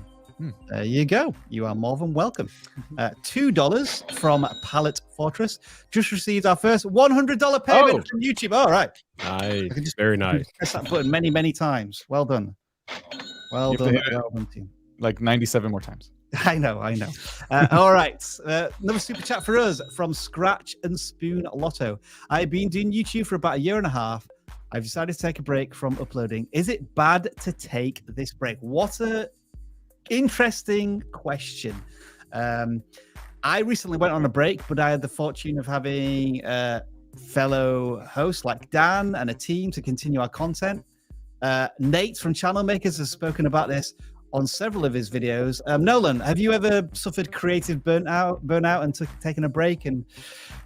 There you go. You are more than welcome. $2 from Palette Fortress. Just received our first $100 payment from YouTube. All right. Nice. Very nice. Press that button many, many times. Well done. Well done. Well done, team. Like 97 more times. I know. All right. Another super chat for us from Scratch and Spoon Lotto. I've been doing YouTube for about a year and a half. I've decided to take a break from uploading. Is it bad to take this break? What a interesting question. I recently went on a break, but I had the fortune of having fellow hosts like Dan and a team to continue our content. Nate from Channel Makers has spoken about this on several of his videos. Nolan, have you ever suffered creative burnout and taken a break? And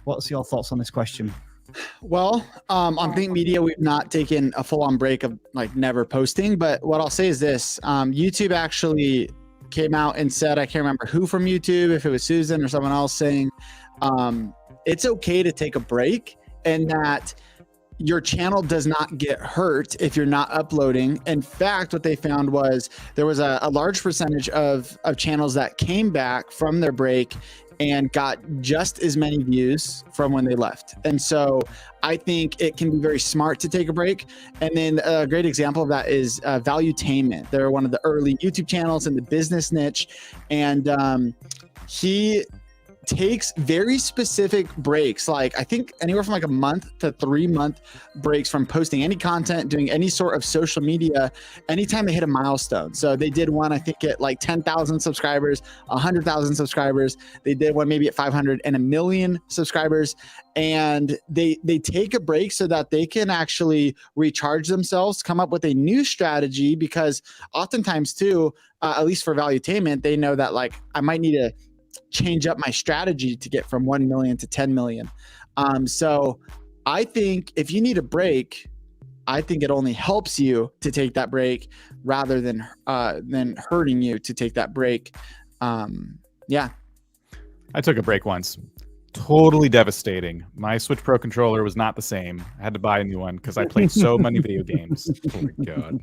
what's your thoughts on this question? Well, on Think Media, we've not taken a full-on break of like never posting. But what I'll say is this: YouTube actually came out and said, I can't remember who from YouTube, if it was Susan or someone else, saying it's okay to take a break, and that your channel does not get hurt if you're not uploading. In fact, what they found was there was a large percentage of channels that came back from their break and got just as many views from when they left. And so I think it can be very smart to take a break. And then a great example of that is Valuetainment. They're one of the early YouTube channels in the business niche. And he takes very specific breaks, like I think anywhere from like a month to 3 month breaks from posting any content, doing any sort of social media, anytime they hit a milestone. So they did one, I think at like 10,000 subscribers, 100,000 subscribers. They did one maybe at 500 and 1 million subscribers. And they take a break so that they can actually recharge themselves, come up with a new strategy, because oftentimes too, at least for Valuetainment, they know that like I might need to change up my strategy to get from 1 million to 10 million. So I think if you need a break, I think it only helps you to take that break rather than hurting you to take that break. Yeah. I took a break once. Totally devastating. My Switch Pro controller was not the same. I had to buy a new one because I played so many video games. Oh my God.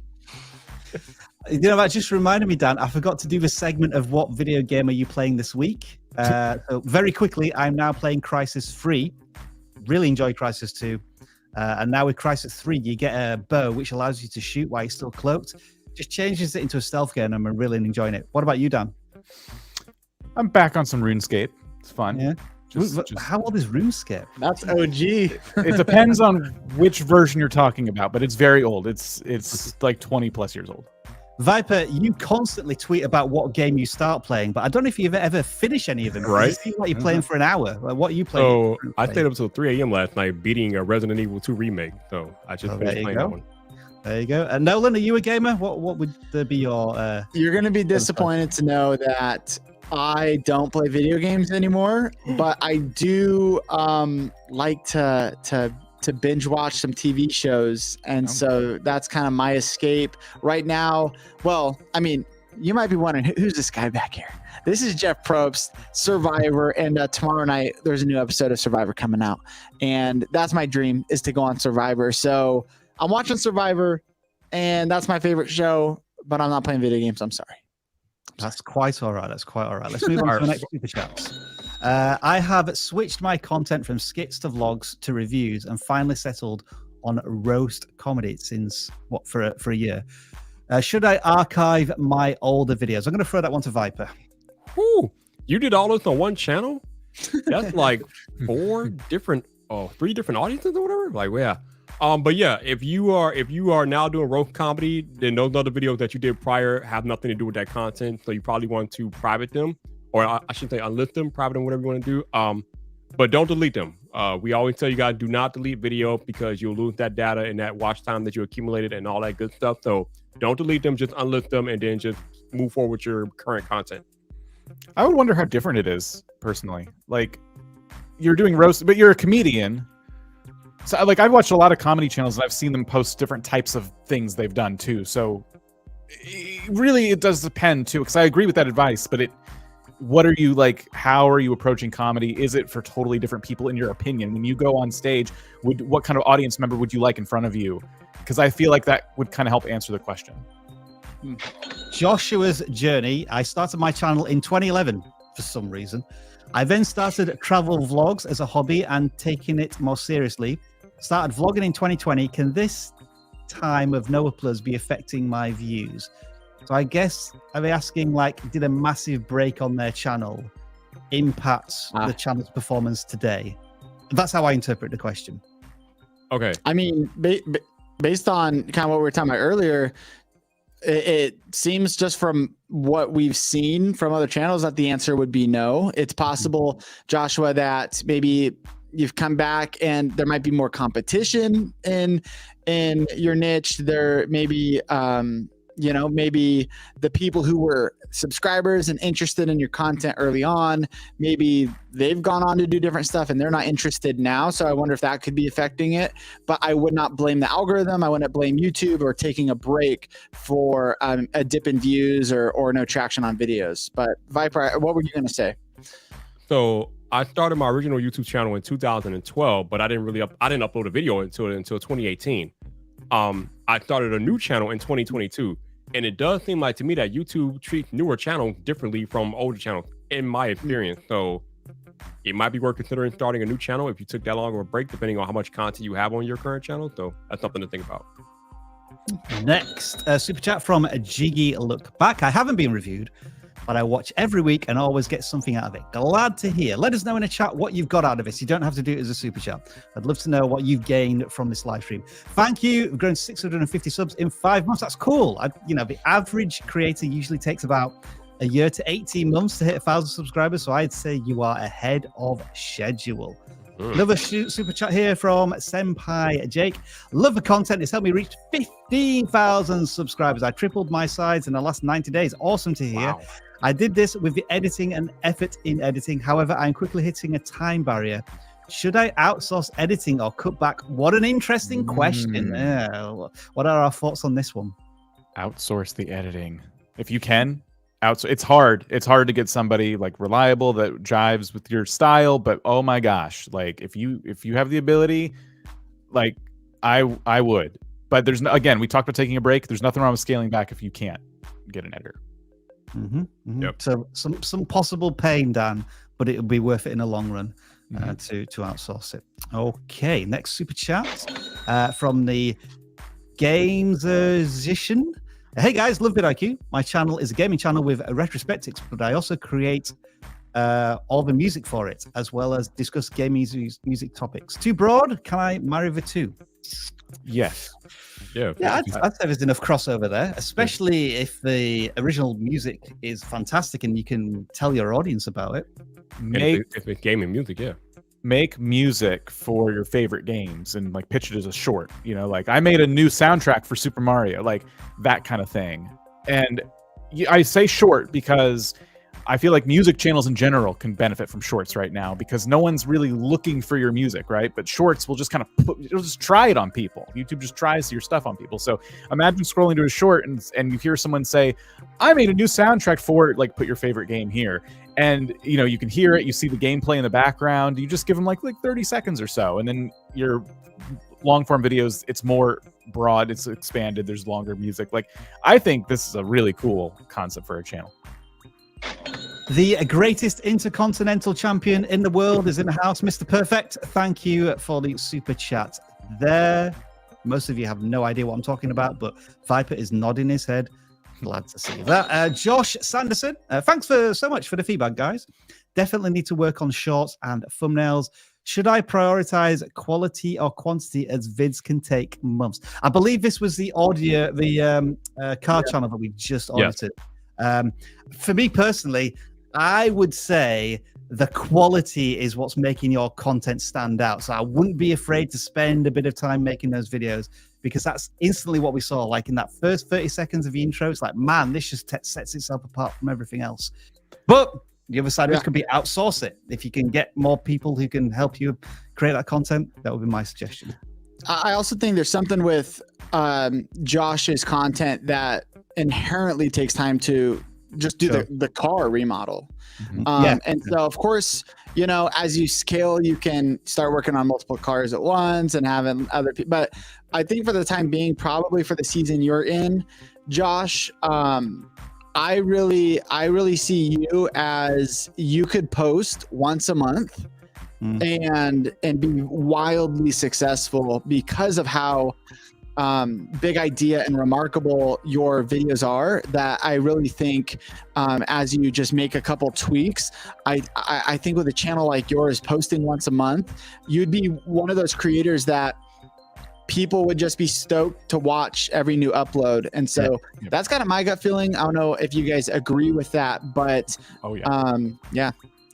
That just reminded me, Dan, I forgot to do the segment of what video game are you playing this week. So very quickly, I'm now playing Crysis 3. Really enjoy Crysis 2. And now with Crysis 3, you get a bow, which allows you to shoot while you're still cloaked. Just changes it into a stealth game, and I'm really enjoying it. What about you, Dan? I'm back on some RuneScape. It's fun. Yeah. How old is RuneScape? That's OG. It depends on which version you're talking about, but it's very old. It's like 20 plus years old. Viper, you constantly tweet about what game you start playing, but I don't know if you've ever finished any of them. Right. It seems like you're playing for an hour. Like, what are you playing? So I stayed up until 3 a.m. last night beating a Resident Evil 2 remake. So I just finished playing that one. There you go. And Nolan, are you a gamer? What would be your? You're going to be disappointed to know that I don't play video games anymore, but I do like to binge watch some TV shows, and so that's kind of my escape right now. Well, I mean, you might be wondering, who's this guy back here? This is Jeff Probst, Survivor, and tomorrow night there's a new episode of Survivor coming out, and that's my dream, is to go on Survivor. So I'm watching Survivor, and that's my favorite show, but I'm not playing video games. I'm sorry. That's quite all right. That's quite all right. Let's move on to the next super chats. I have switched my content from skits to vlogs to reviews and finally settled on roast comedy since, for a year. Should I archive my older videos? I'm going to throw that one to Viper. Whew. You did all this on one channel? That's like 3 different audiences or whatever? Like, yeah. But yeah, if you are now doing roast comedy, then those other videos that you did prior have nothing to do with that content. So you probably want to private them. Or I should say unlist them, private them, whatever you want to do. But don't delete them. We always tell you guys, do not delete video because you'll lose that data and that watch time that you accumulated and all that good stuff. So don't delete them, just unlist them and then just move forward with your current content. I would wonder how different it is, personally. Like, you're doing roast, but you're a comedian. So, like, I've watched a lot of comedy channels and I've seen them post different types of things they've done too. So really, it does depend too, because I agree with that advice, but what are you like? How are you approaching comedy? Is it for totally different people, in your opinion? When you go on stage, what kind of audience member would you like in front of you? Because I feel like that would kind of help answer the question. Joshua's journey. I started my channel in 2011 for some reason. I then started travel vlogs as a hobby and taking it more seriously. Started vlogging in 2020. Can this time of no uploads be affecting my views? So I guess, are they asking, like, did a massive break on their channel impact the channel's performance today? That's how I interpret the question. Okay. I mean, based on kind of what we were talking about earlier, it seems just from what we've seen from other channels that the answer would be no. It's possible, Joshua, that maybe you've come back and there might be more competition in your niche. There maybe maybe the people who were subscribers and interested in your content early on, maybe they've gone on to do different stuff and they're not interested now. So I wonder if that could be affecting it. But I would not blame the algorithm. I wouldn't blame YouTube or taking a break for a dip in views or no traction on videos. But Viper, what were you going to say? So I started my original YouTube channel in 2012, but I didn't upload a video until 2018. I started a new channel in 2022, and it does seem like to me that YouTube treats newer channels differently from older channels, in my experience. So it might be worth considering starting a new channel if you took that long of a break, depending on how much content you have on your current channel. So that's something to think about. Next, super chat from Jiggy Look Back. I haven't been reviewed, but I watch every week and always get something out of it. Glad to hear. Let us know in a chat what you've got out of this. You don't have to do it as a super chat. I'd love to know what you've gained from this live stream. Thank you. We've grown 650 subs in 5 months. That's cool. The average creator usually takes about a year to 18 months to hit 1,000 subscribers. So I'd say you are ahead of schedule. Another super chat here from Senpai Jake. Love the content. It's helped me reach 15,000 subscribers. I tripled my size in the last 90 days. Awesome to hear. Wow. I did this with the editing and effort in editing. However, I'm quickly hitting a time barrier. Should I outsource editing or cut back? What an interesting question. What are our thoughts on this one? Outsource the editing. If you can, it's hard. It's hard to get somebody like reliable that jives with your style, but oh my gosh, like if you have the ability, like I would. But again, we talked about taking a break. There's nothing wrong with scaling back if you can't get an editor. Yep. So some possible pain, Dan, but it would be worth it in the long run to outsource it. Okay, next super chat from the Gamesician. Hey guys, love vidIQ. My channel is a gaming channel with retrospectives, but I also create all the music for it, as well as discuss gaming music topics. Too broad? Can I marry the two? Yes. Yeah. Yeah, I'd say there's enough crossover there, especially if the original music is fantastic and you can tell your audience about it. If it's gaming music, yeah. Make music for your favorite games and like pitch it as a short. You know, like I made a new soundtrack for Super Mario, like that kind of thing. And I say short because I feel like music channels in general can benefit from shorts right now because no one's really looking for your music, right? But shorts will just kind of it'll just try it on people. YouTube just tries your stuff on people. So imagine scrolling to a short and you hear someone say, I made a new soundtrack for, like, put your favorite game here. And, you know, you can hear it, you see the gameplay in the background, you just give them like 30 seconds or so. And then your long form videos, it's more broad, it's expanded, there's longer music. Like, I think this is a really cool concept for a channel. The greatest intercontinental champion in the world is in the house, Mr. Perfect. Thank you for the super chat there. Most of you have no idea what I'm talking about, but Viper is nodding his head. Glad to see that. Josh Sanderson, thanks so much for the feedback, guys. Definitely need to work on shorts and thumbnails. Should I prioritize quality or quantity, as vids can take months? I believe this was the audio, the car channel that we just audited. For me personally, I would say the quality is what's making your content stand out. So I wouldn't be afraid to spend a bit of time making those videos, because that's instantly what we saw. Like in that first 30 seconds of the intro, it's like, man, this just sets itself apart from everything else. But the other side of it could be outsource it. If you can get more people who can help you create that content, that would be my suggestion. I also think there's something with Josh's content that inherently takes time to just do the car remodel. And so, of course, you know, as you scale, you can start working on multiple cars at once and having other people. But I think for the time being, probably for the season you're in, Josh, I really see you as you could post once a month and be wildly successful because of how big idea and remarkable your videos are. That I really think as you just make a couple tweaks, I think with a channel like yours posting once a month, you'd be one of those creators that people would just be stoked to watch every new upload. And so that's kind of my gut feeling. I don't know if you guys agree with that, but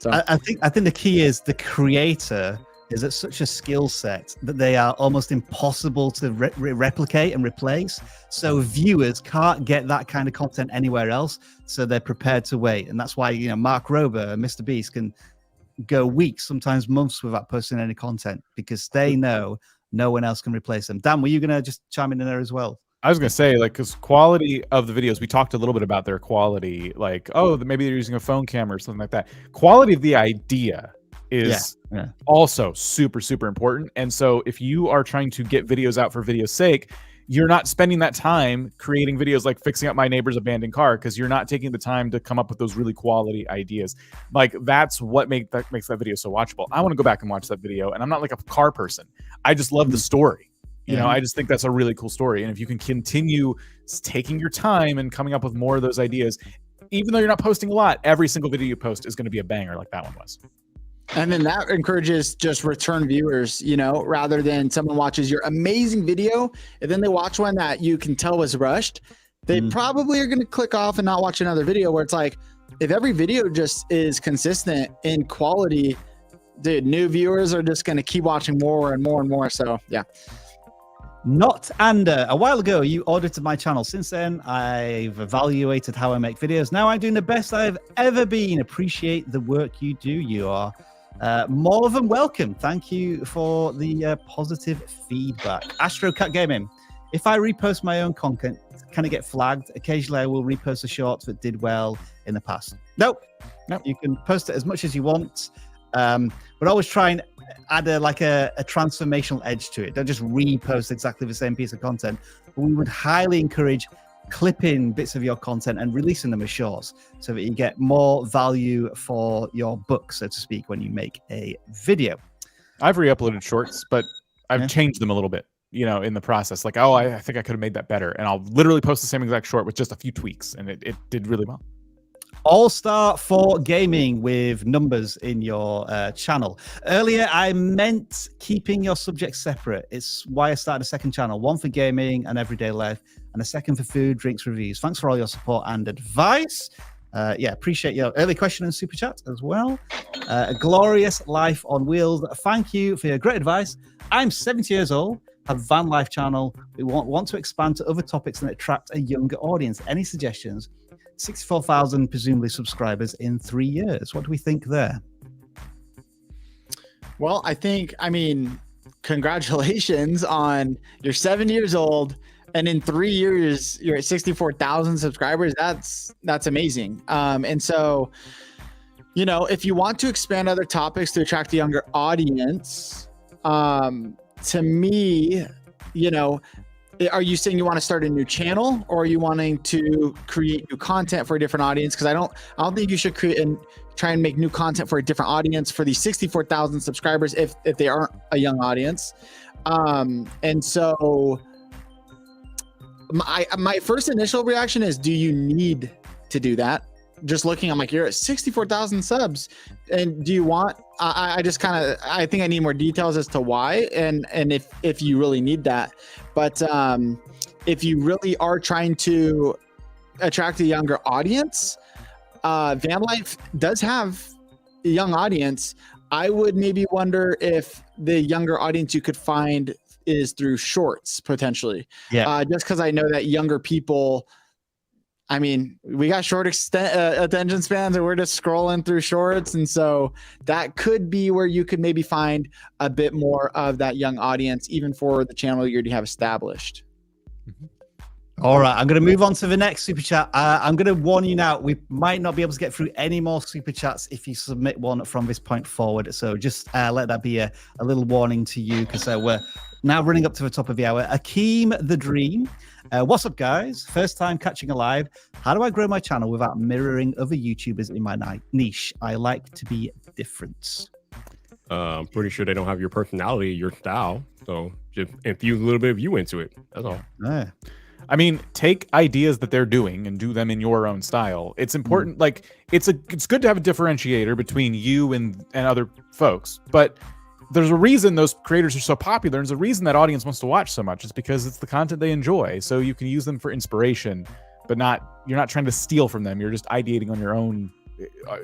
so I think the key is the creator is at such a skill set that they are almost impossible to replicate and replace. So viewers can't get that kind of content anywhere else. So they're prepared to wait. And that's why, you know, Mark Rober and Mr. Beast can go weeks, sometimes months without posting any content, because they know no one else can replace them. Dan, were you going to just chime in there as well? I was going to say, like, because quality of the videos, we talked a little bit about their quality, like, oh, maybe they're using a phone camera or something like that. Quality of the idea is also super, super important. And so if you are trying to get videos out for video's sake, you're not spending that time creating videos like fixing up my neighbor's abandoned car, because you're not taking the time to come up with those really quality ideas. Like, that's what makes that video so watchable. I want to go back and watch that video, and I'm not like a car person. I just love the story. You know, I just think that's a really cool story. And if you can continue taking your time and coming up with more of those ideas, even though you're not posting a lot, every single video you post is going to be a banger like that one was. And then that encourages just return viewers, you know, rather than someone watches your amazing video and then they watch one that you can tell was rushed. They probably are going to click off and not watch another video, where it's like, if every video just is consistent in quality, dude, new viewers are just going to keep watching more and more and more. So, yeah. Not Ander. A while ago, you audited my channel. Since then, I've evaluated how I make videos. Now I'm doing the best I've ever been. Appreciate the work you do. You are more than welcome. Thank you for the positive feedback. Astro Cat Gaming. If I repost my own content, can it get flagged? Occasionally, I will repost a short that did well in the past. Nope. You can post it as much as you want. But always try and add a transformational edge to it. Don't just repost exactly the same piece of content. But we would highly encourage clipping bits of your content and releasing them as shorts, so that you get more value for your buck, so to speak, when you make a video. I've re-uploaded shorts, but I've changed them a little bit, you know, in the process. Like, oh, I think I could have made that better. And I'll literally post the same exact short with just a few tweaks, and it did really well. All-Star for Gaming with numbers in your channel. Earlier, I meant keeping your subjects separate. It's why I started a second channel, one for gaming and everyday life, and a second for food, drinks, reviews. Thanks for all your support and advice. Yeah, appreciate your early question and super chat as well. A glorious life on wheels. Thank you for your great advice. I'm 70 years old, have a van life channel. We want to expand to other topics and attract a younger audience. Any suggestions? 64,000 presumably subscribers in 3 years. What do we think there? Well, I mean, congratulations on you're 7 years old, and in 3 years you're at 64,000 subscribers. That's amazing. And so, you know, if you want to expand other topics to attract a younger audience, to me, you know, are you saying you want to start a new channel, or are you wanting to create new content for a different audience? Because I don't think you should create and try and make new content for a different audience for these 64,000 subscribers if they aren't a young audience. And so my first initial reaction is, do you need to do that? Just looking, I'm like, you're at 64,000 subs, and do you want? I just kind of, I think I need more details as to why, and if you really need that. But if you really are trying to attract a younger audience, van life does have a young audience. I would maybe wonder if the younger audience you could find is through shorts potentially. Yeah. Just because I know that younger people, I mean, we got short attention spans, and we're just scrolling through shorts. And so that could be where you could maybe find a bit more of that young audience, even for the channel you already have established. All right, I'm going to move on to the next super chat. I'm going to warn you now, we might not be able to get through any more super chats if you submit one from this point forward. So just let that be a little warning to you, because we're now running up to the top of the hour. Akeem the Dream. What's up, guys? First time catching a live. How do I grow my channel without mirroring other YouTubers in my niche? I like to be different. I'm pretty sure they don't have your personality, your style. So just infuse a little bit of you into it. That's all. Yeah. I mean, take ideas that they're doing and do them in your own style. It's important. Like it's good to have a differentiator between you and other folks, but there's a reason those creators are so popular. There's a reason that audience wants to watch so much. It's because it's the content they enjoy. So you can use them for inspiration, but you're not trying to steal from them. You're just ideating on your own,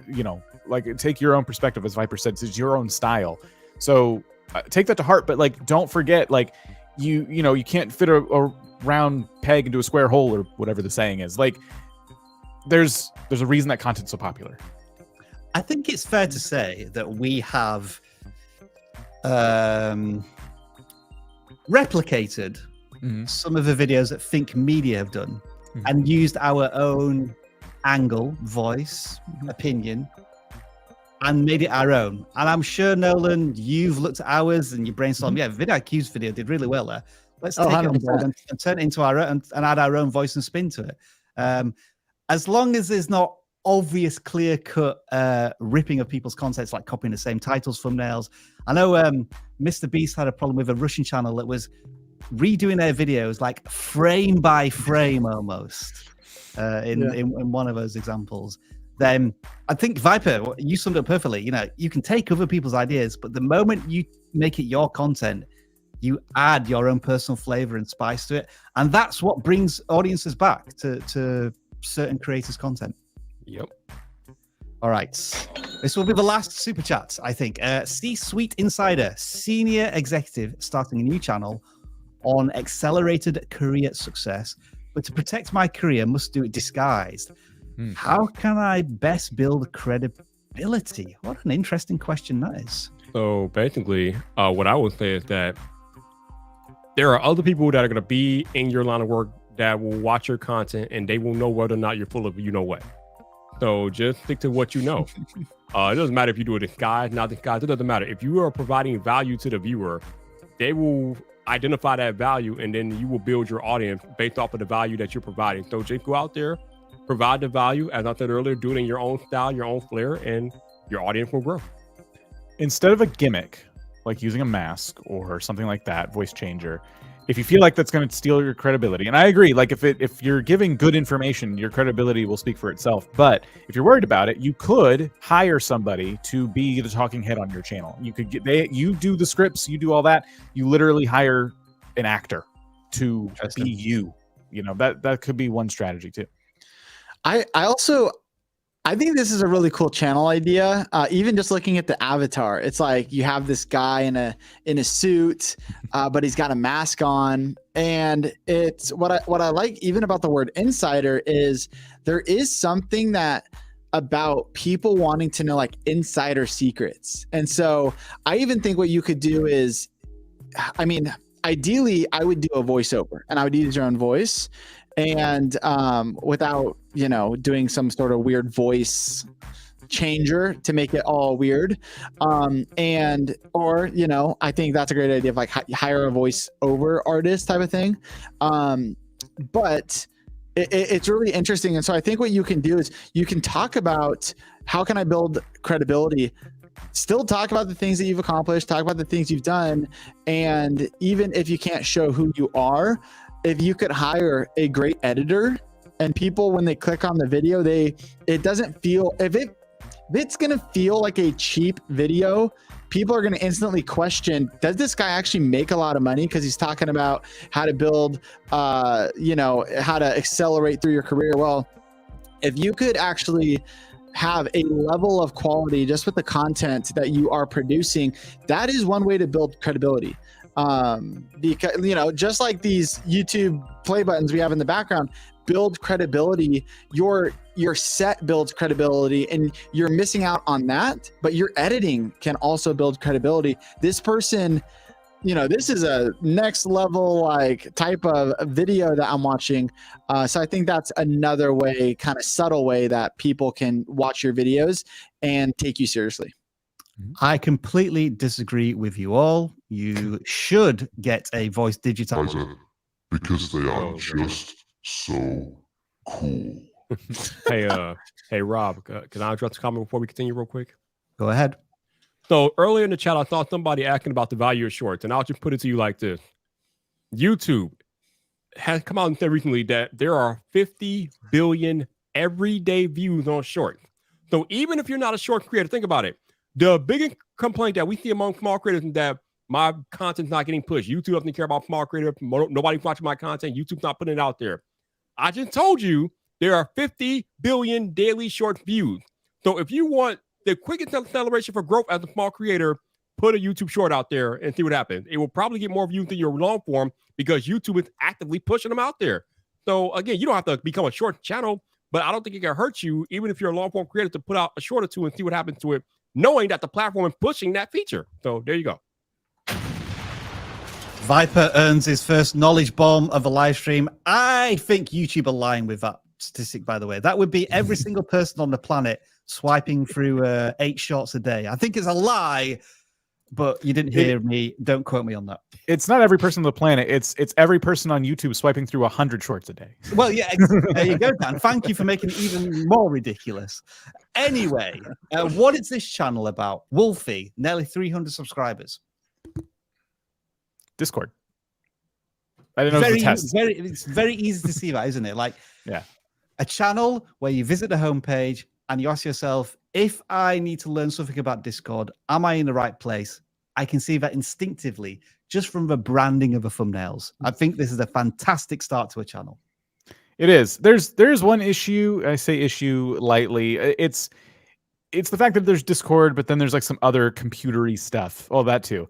you know, like take your own perspective, as Viper said, it's your own style. So take that to heart, but like, don't forget, like you know, you can't fit a round peg into a square hole, or whatever the saying is. Like there's a reason that content's so popular. I think it's fair to say that we have replicated some of the videos that Think Media have done and used our own angle, voice, opinion, and made it our own. And I'm sure, Nolan, you've looked at ours and you brainstormed. Yeah, vidIQ's video did really well there. Let's take it on board and turn it into our own, and add our own voice and spin to it. As long as there's not obvious, clear-cut ripping of people's contents, like copying the same titles, thumbnails. I know Mr. Beast had a problem with a Russian channel that was redoing their videos like frame by frame almost in one of those examples. Then I think, Viper, you summed it up perfectly. You know, you can take other people's ideas, but the moment you make it your content, you add your own personal flavor and spice to it. And that's what brings audiences back to certain creators' content. Yep. All right. This will be the last super chat, I think. C-Suite Insider, senior executive starting a new channel on accelerated career success, but to protect my career, must do it disguised. How can I best build credibility? What an interesting question that is. So basically, what I would say is that there are other people that are going to be in your line of work that will watch your content, and they will know whether or not you're full of you know what. So just stick to what you know. It doesn't matter if you do it disguised, not disguised. It doesn't matter. If you are providing value to the viewer, they will identify that value, and then you will build your audience based off of the value that you're providing. So just go out there, provide the value. As I said earlier, do it in your own style, your own flair, and your audience will grow. Instead of a gimmick, like using a mask or something like that, voice changer, If you feel like that's going to steal your credibility, and I agree, like if you're giving good information, your credibility will speak for itself. But if you're worried about it, you could hire somebody to be the talking head on your channel. You could you do the scripts, you do all that. You literally hire an actor to be you. You know, that could be one strategy too. I think this is a really cool channel idea. Even just looking at the avatar, it's like you have this guy in a suit, but he's got a mask on, and it's what I like even about the word insider is there is something that about people wanting to know like insider secrets. And so I even think what you could do is, I mean, ideally I would do a voiceover and I would use your own voice and without, you know, doing some sort of weird voice changer to make it all weird. Or, you know, I think that's a great idea of like hire a voiceover artist type of thing. But it's really interesting. And so I think what you can do is you can talk about how can I build credibility, still talk about the things that you've accomplished, talk about the things you've done. And even if you can't show who you are, if you could hire a great editor and people, when they click on the video, it doesn't feel, if it's going to feel like a cheap video, people are going to instantly question, does this guy actually make a lot of money? Because he's talking about how to build, you know, how to accelerate through your career. Well, if you could actually have a level of quality just with the content that you are producing, that is one way to build credibility. Because, you know, just like these YouTube play buttons we have in the background build credibility, your set builds credibility, and you're missing out on that, but your editing can also build credibility. This person, you know, this is a next level like type of video that I'm watching. So I think that's another way, kind of subtle way that people can watch your videos and take you seriously. I completely disagree with you all. You should get a voice digitizer because they are just so cool. Hey, Rob, can I address the comment before we continue real quick? Go ahead. So earlier in the chat, I saw somebody asking about the value of shorts, and I'll just put it to you like this. YouTube has come out and said recently that there are 50 billion everyday views on shorts. So even if you're not a short creator, think about it. The biggest complaint that we see among small creators is that my content's not getting pushed. YouTube doesn't care about small creators. Nobody's watching my content. YouTube's not putting it out there. I just told you there are 50 billion daily short views. So if you want the quickest acceleration for growth as a small creator, put a YouTube short out there and see what happens. It will probably get more views than your long form because YouTube is actively pushing them out there. So again, you don't have to become a short channel, but I don't think it can hurt you, even if you're a long form creator, to put out a short or two and see what happens to it, knowing that the platform is pushing that feature. So there you go. Viper earns his first knowledge bomb of a live stream. I think YouTube are lying with that statistic, by the way. That would be every single person on the planet swiping through 8 shorts a day. I think it's a lie, but you didn't hear me. Don't quote me on that. It's not every person on the planet. It's every person on YouTube swiping through 100 shorts a day. Well, yeah, there you go, Dan. Thank you for making it even more ridiculous. Anyway, what is this channel about? Wolfy, nearly 300 subscribers. Discord. I don't know if it's a test. It's very easy to see that, isn't it? Like, yeah, a channel where you visit the homepage and you ask yourself, if I need to learn something about Discord, am I in the right place? I can see that instinctively just from the branding of the thumbnails. I think this is a fantastic start to a channel. It is. There's one issue. I say issue lightly. It's the fact that there's Discord, but then there's like some other computery stuff. Oh, that too.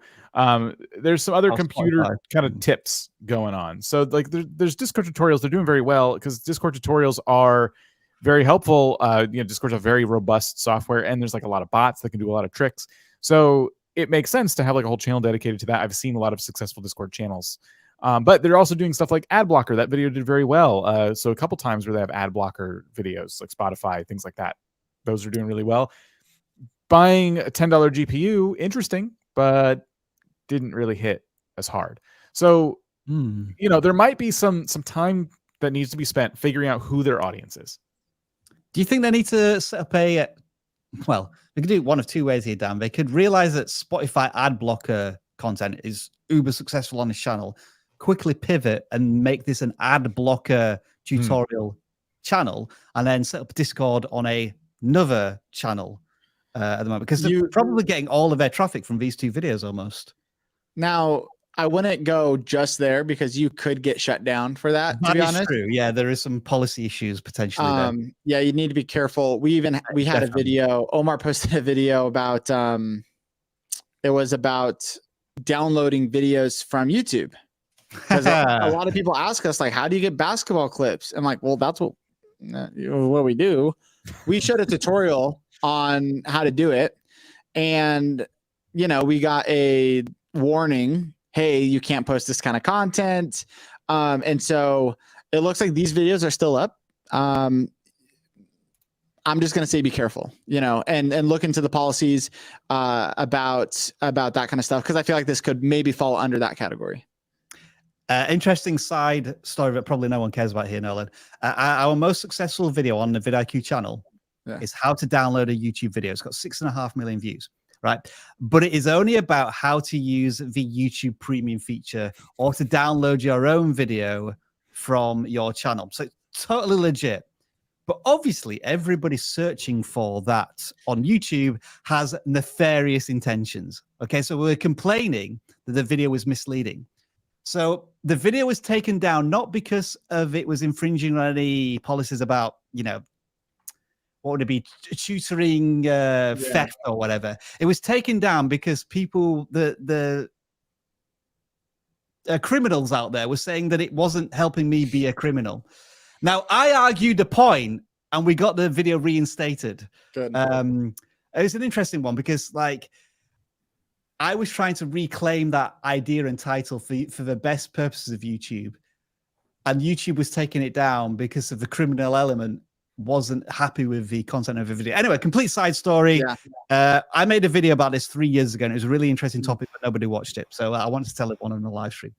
There's some other computer kind of tips going on. So like there's Discord tutorials. They're doing very well because Discord tutorials are very helpful. Discord's a very robust software, and there's like a lot of bots that can do a lot of tricks. So it makes sense to have like a whole channel dedicated to that. I've seen a lot of successful Discord channels. But they're also doing stuff like ad blocker. That video did very well. So a couple times where they have ad blocker videos like Spotify, things like that. Those are doing really well. Buying a $10 GPU, interesting, but didn't really hit as hard. So, there might be some time that needs to be spent figuring out who their audience is. Do you think they need to set up a, well, they could do it one of two ways here, Dan. They could realize that Spotify ad blocker content is uber successful on this channel, quickly pivot and make this an ad blocker tutorial channel, and then set up Discord on another channel at the moment, because they're probably getting all of their traffic from these two videos almost. Now, I wouldn't go just there because you could get shut down for that, to be honest. True. Yeah, there is some policy issues potentially there. Yeah, you need to be careful. We had a video. Omar posted a video about it was about downloading videos from YouTube. Because a lot of people ask us, like, how do you get basketball clips? I'm like, well, that's what we do. We showed a tutorial on how to do it, and we got a warning, hey, you can't post this kind of content. And so it looks like these videos are still up. I'm just going to say be careful, and look into the policies about that kind of stuff, because I feel like this could maybe fall under that category. Interesting side story that probably no one cares about here, Nolan. Our most successful video on the vidIQ channel is how to download a YouTube video. It's got 6.5 million views, right? But it is only about how to use the YouTube Premium feature or to download your own video from your channel. So it's totally legit. But obviously, everybody searching for that on YouTube has nefarious intentions. Okay, so we're complaining that the video was misleading. So the video was taken down not because of it was infringing on any policies about, what would it be, tutoring theft or whatever. It was taken down because people, the criminals out there were saying that it wasn't helping me be a criminal. Now, I argued the point, and we got the video reinstated. Good. It was an interesting one because, like, I was trying to reclaim that idea and title for the best purposes of YouTube, and YouTube was taking it down because of the criminal element. Wasn't happy with the content of the video. Anyway, complete side story. Yeah. I made a video about this 3 years ago, and it was a really interesting topic, but nobody watched it. So I wanted to tell it on the live stream.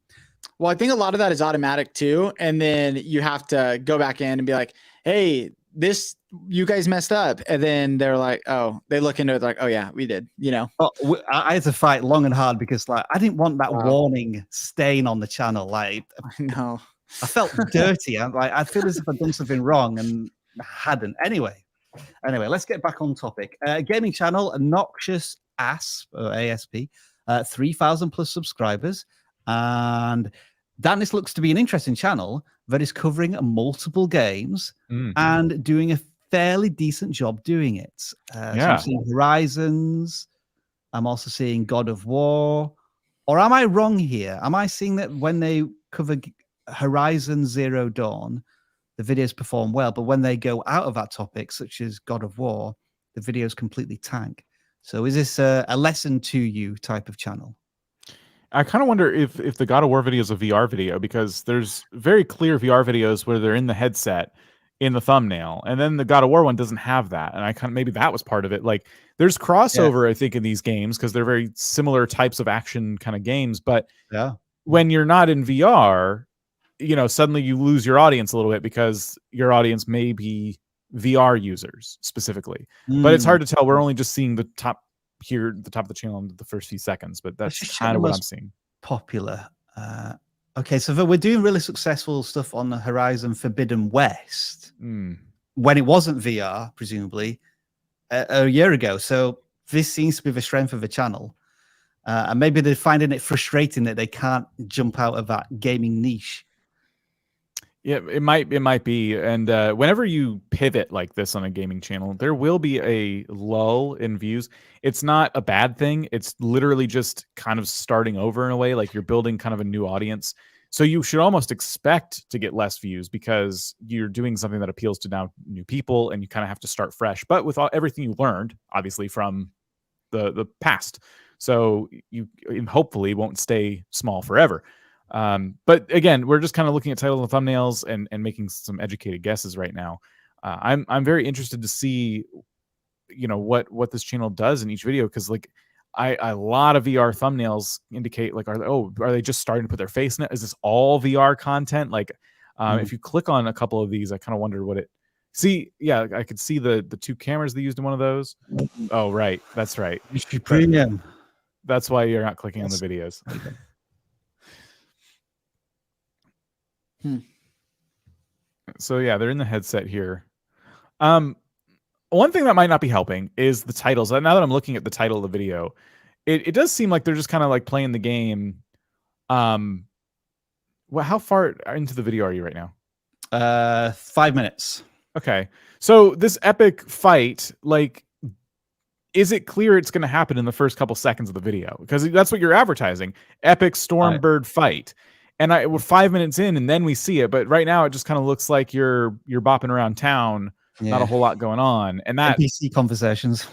Well, I think a lot of that is automatic too. And then you have to go back in and be like, hey, you guys messed up. And then they're like, oh, they look into it like, oh yeah, we did, Oh, I had to fight long and hard because, like, I didn't want that warning stain on the channel. Like, I know. I felt dirty. I feel as if I'd done something wrong, and I hadn't. Anyway, let's get back on topic. Gaming channel, NoxiousAsp or ASP, 3,000 plus subscribers. And Dan, this looks to be an interesting channel that is covering multiple games and doing a fairly decent job doing it. So I'm seeing Horizons. I'm also seeing God of War. Or am I wrong here? Am I seeing that when they cover Horizon Zero Dawn, the videos perform well, but when they go out of that topic, such as God of War, the videos completely tank? So is this a lesson to you type of channel? I kind of wonder if the God of War video is a VR video, because there's very clear VR videos where they're in the headset in the thumbnail, and then the God of War one doesn't have that. And I kind of, maybe that was part of it. Like, there's crossover, I think, in these games because they're very similar types of action kind of games. But when you're not in VR, suddenly you lose your audience a little bit because your audience may be VR users specifically. But it's hard to tell. We're only just seeing the top of the channel in the first few seconds, but that's kind of what I'm seeing. Popular. Okay, so we're doing really successful stuff on the Horizon Forbidden West when it wasn't VR, presumably, a year ago. So this seems to be the strength of the channel. And maybe they're finding it frustrating that they can't jump out of that gaming niche. Yeah, it might be. And whenever you pivot like this on a gaming channel, there will be a lull in views. It's not a bad thing. It's literally just kind of starting over in a way, like you're building kind of a new audience. So you should almost expect to get less views because you're doing something that appeals to now new people, and you kind of have to start fresh, but with everything you learned, obviously, from the past. So you hopefully won't stay small forever. But again, we're just kind of looking at titles and thumbnails and making some educated guesses right now. I'm very interested to see, what this channel does in each video, because like a lot of VR thumbnails indicate like, are they just starting to put their face in it? Is this all VR content? Like, if you click on a couple of these, I kind of wonder what it. See, yeah, I could see the two cameras they used in one of those. Oh, right, that's right. Premium. That's why you're not clicking on the videos. So yeah, they're in the headset here. One thing that might not be helping is the titles. Now that I'm looking at the title of the video, it does seem like they're just kind of like playing the game. Well, how far into the video are you right now? 5 minutes. Okay. So this epic fight, like, is it clear it's going to happen in the first couple seconds of the video? Because that's what you're advertising. Epic Stormbird fight. And we're 5 minutes in and then we see it. But right now it just kind of looks like you're bopping around town. Yeah. Not a whole lot going on. And that NPC conversations.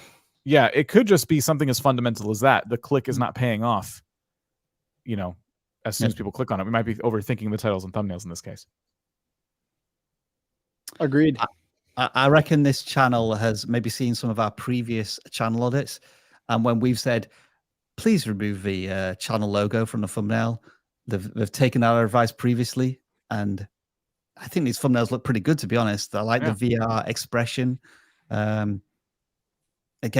Yeah, it could just be something as fundamental as that. The click is not paying off, you know, as soon as people click on it. We might be overthinking the titles and thumbnails in this case. Agreed. I reckon this channel has maybe seen some of our previous channel audits. And when we've said, please remove the channel logo from the thumbnail, they've taken our advice previously. And I think these thumbnails look pretty good, to be honest. I like the VR expression. Again,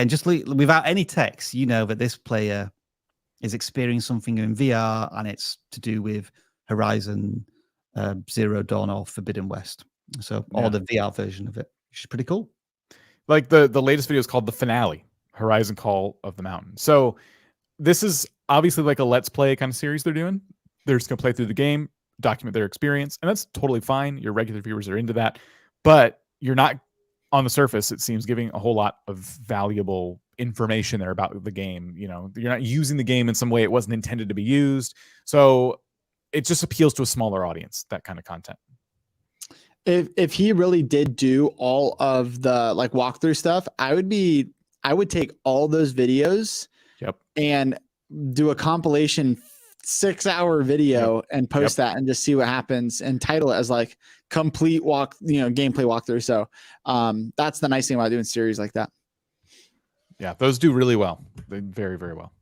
just without any text, you know that this player is experiencing something in VR, and it's to do with Horizon Zero Dawn or Forbidden West. So, or the VR version of it, which is pretty cool. Like the latest video is called The Finale, Horizon Call of the Mountain. So this is obviously like a let's play kind of series they're doing. They're just going to play through the game, document their experience, and that's totally fine. Your regular viewers are into that, but you're not, on the surface, it seems, giving a whole lot of valuable information there about the game. You know, you're not using the game in some way it wasn't intended to be used. So it just appeals to a smaller audience, that kind of content. If he really did do all of the like walkthrough stuff, I would take all those videos and do a compilation 6-hour video and post that and just see what happens and title it as like complete gameplay walkthrough. So that's the nice thing about doing series like that. Yeah, those do really well. They very, very well.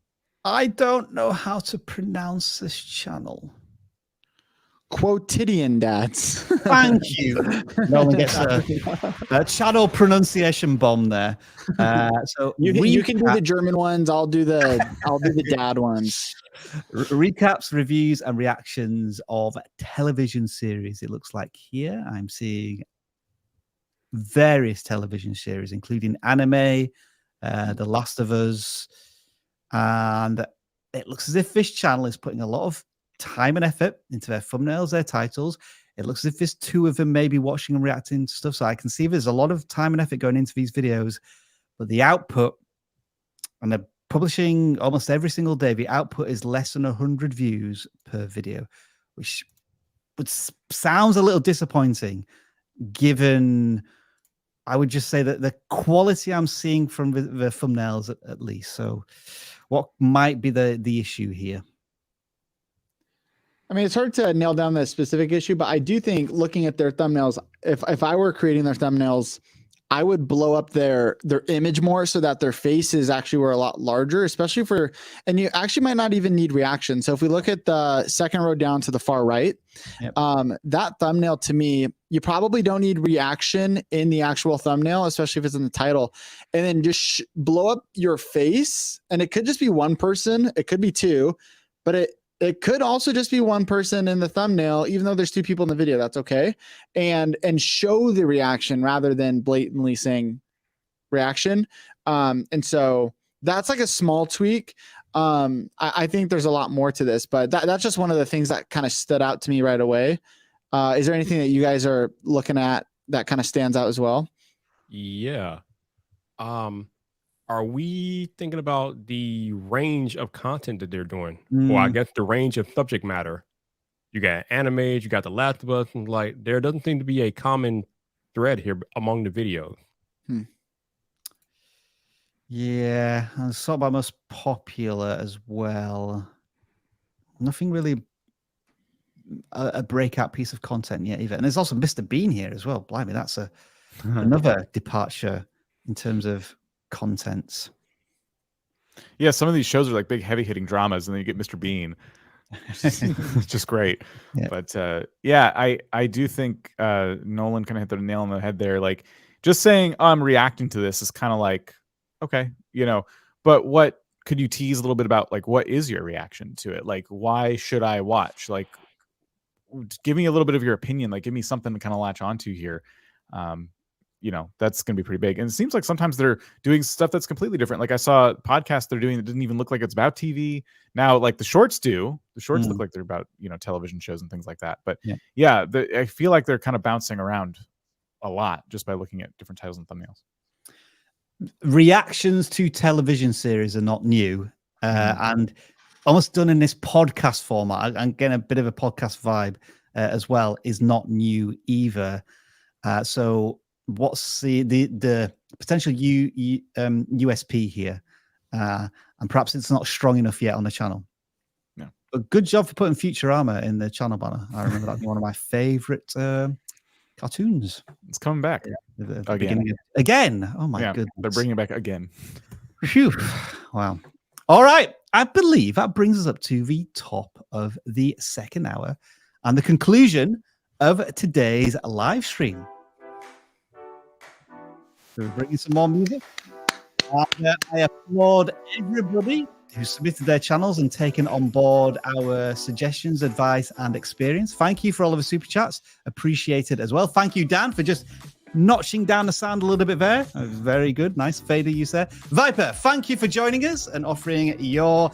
I don't know how to pronounce this channel. Quotidian dads. Thank you. Nolan gets a channel pronunciation bomb there. So you can do the German ones. I'll do the dad ones. Recaps, reviews, and reactions of television series. It looks like here I'm seeing various television series, including anime, The Last of Us, and it looks as if Fish Channel is putting a lot of time and effort into their thumbnails, their titles. It looks as if there's two of them maybe watching and reacting to stuff. So I can see there's a lot of time and effort going into these videos, but the output, and they're publishing almost every single day, the output is less than 100 views per video, which sounds a little disappointing given, I would just say, that the quality I'm seeing from the thumbnails at least. So what might be the issue here? I mean, it's hard to nail down the specific issue, but I do think looking at their thumbnails, if I were creating their thumbnails, I would blow up their image more so that their faces actually were a lot larger, especially and you actually might not even need reaction. So if we look at the second row down to the far right, that thumbnail, to me, you probably don't need reaction in the actual thumbnail, especially if it's in the title, and then just blow up your face. And it could just be one person. It could be two, but it could also just be one person in the thumbnail, even though there's two people in the video. That's okay. And show the reaction rather than blatantly saying reaction. And so that's like a small tweak. I think there's a lot more to this, but that's just one of the things that kind of stood out to me right away. Is there anything that you guys are looking at that kind of stands out as well? Yeah. Are we thinking about the range of content that they're doing? Well, I guess the range of subject matter. You got animes, you got The Last of Us, and like there doesn't seem to be a common thread here among the videos. Yeah, and sort of our most popular as well. Nothing really a breakout piece of content yet either. And there's also Mr. Bean here as well. Blimey, that's another departure in terms of contents. Yeah, some of these shows are like big heavy hitting dramas, and then you get Mr. Bean. It's just great. Yeah. But I do think Nolan kind of hit the nail on the head there. Like, just saying I'm reacting to this is kind of like, okay, but what could you tease a little bit about, like, what is your reaction to it? Like, why should I watch? Like, give me a little bit of your opinion. Like, give me something to kind of latch onto here. That's going to be pretty big. And it seems like sometimes they're doing stuff that's completely different. Like I saw a podcast they're doing that didn't even look like it's about TV. Now, like the shorts do. The shorts look like they're about, television shows and things like that. But I feel like they're kind of bouncing around a lot just by looking at different titles and thumbnails. Reactions to television series are not new. And almost done in this podcast format. I'm getting a bit of a podcast vibe as well, is not new either. So what's the potential USP here? And perhaps it's not strong enough yet on the channel. No. But good job for putting Futurama in the channel banner. I remember that being one of my favorite cartoons. It's coming back. Again. Oh my goodness. They're bringing it back again. Phew. Wow. All right. I believe that brings us up to the top of the second hour and the conclusion of today's live stream. So we're bringing some more music. I applaud everybody who submitted their channels and taken on board our suggestions, advice, and experience. Thank you for all of the super chats. Appreciated as well. Thank you, Dan, for just notching down the sound a little bit there. Very good. Nice fader use there. Viper, thank you for joining us and offering your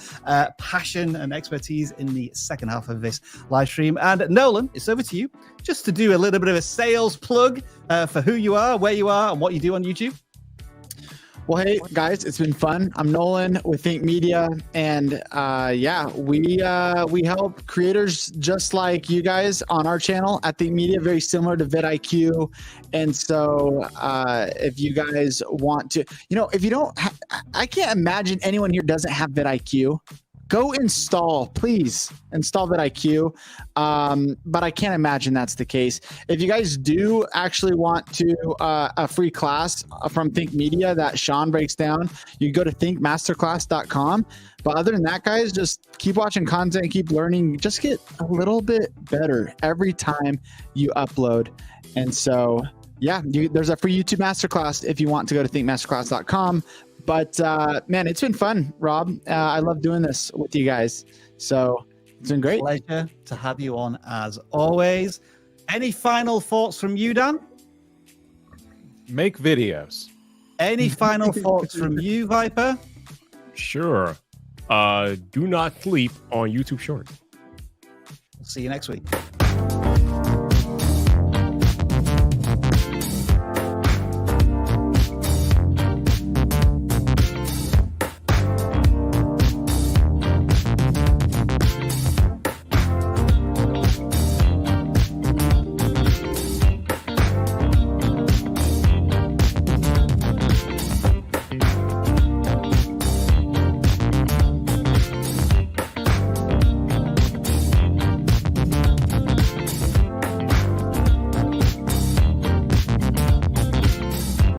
passion and expertise in the second half of this live stream. And Nolan, it's over to you just to do a little bit of a sales plug for who you are, where you are, and what you do on YouTube. Well, hey guys, it's been fun. I'm Nolan with Think Media, and we help creators just like you guys on our channel at Think Media, very similar to vidIQ. And so, if you guys want to, if you don't, I can't imagine anyone here doesn't have vidIQ. Go please install vidIQ. But I can't imagine that's the case. If you guys do actually want to a free class from Think Media that Sean breaks down, you go to thinkmasterclass.com. But other than that, guys, just keep watching content, keep learning, just get a little bit better every time you upload. And so, there's a free YouTube masterclass if you want to go to thinkmasterclass.com. But man, it's been fun, Rob. I love doing this with you guys. So it's been great. Pleasure to have you on as always. Any final thoughts from you, Dan? Make videos. Any final thoughts from you, Viper? Sure. Do not sleep on YouTube Shorts. See you next week.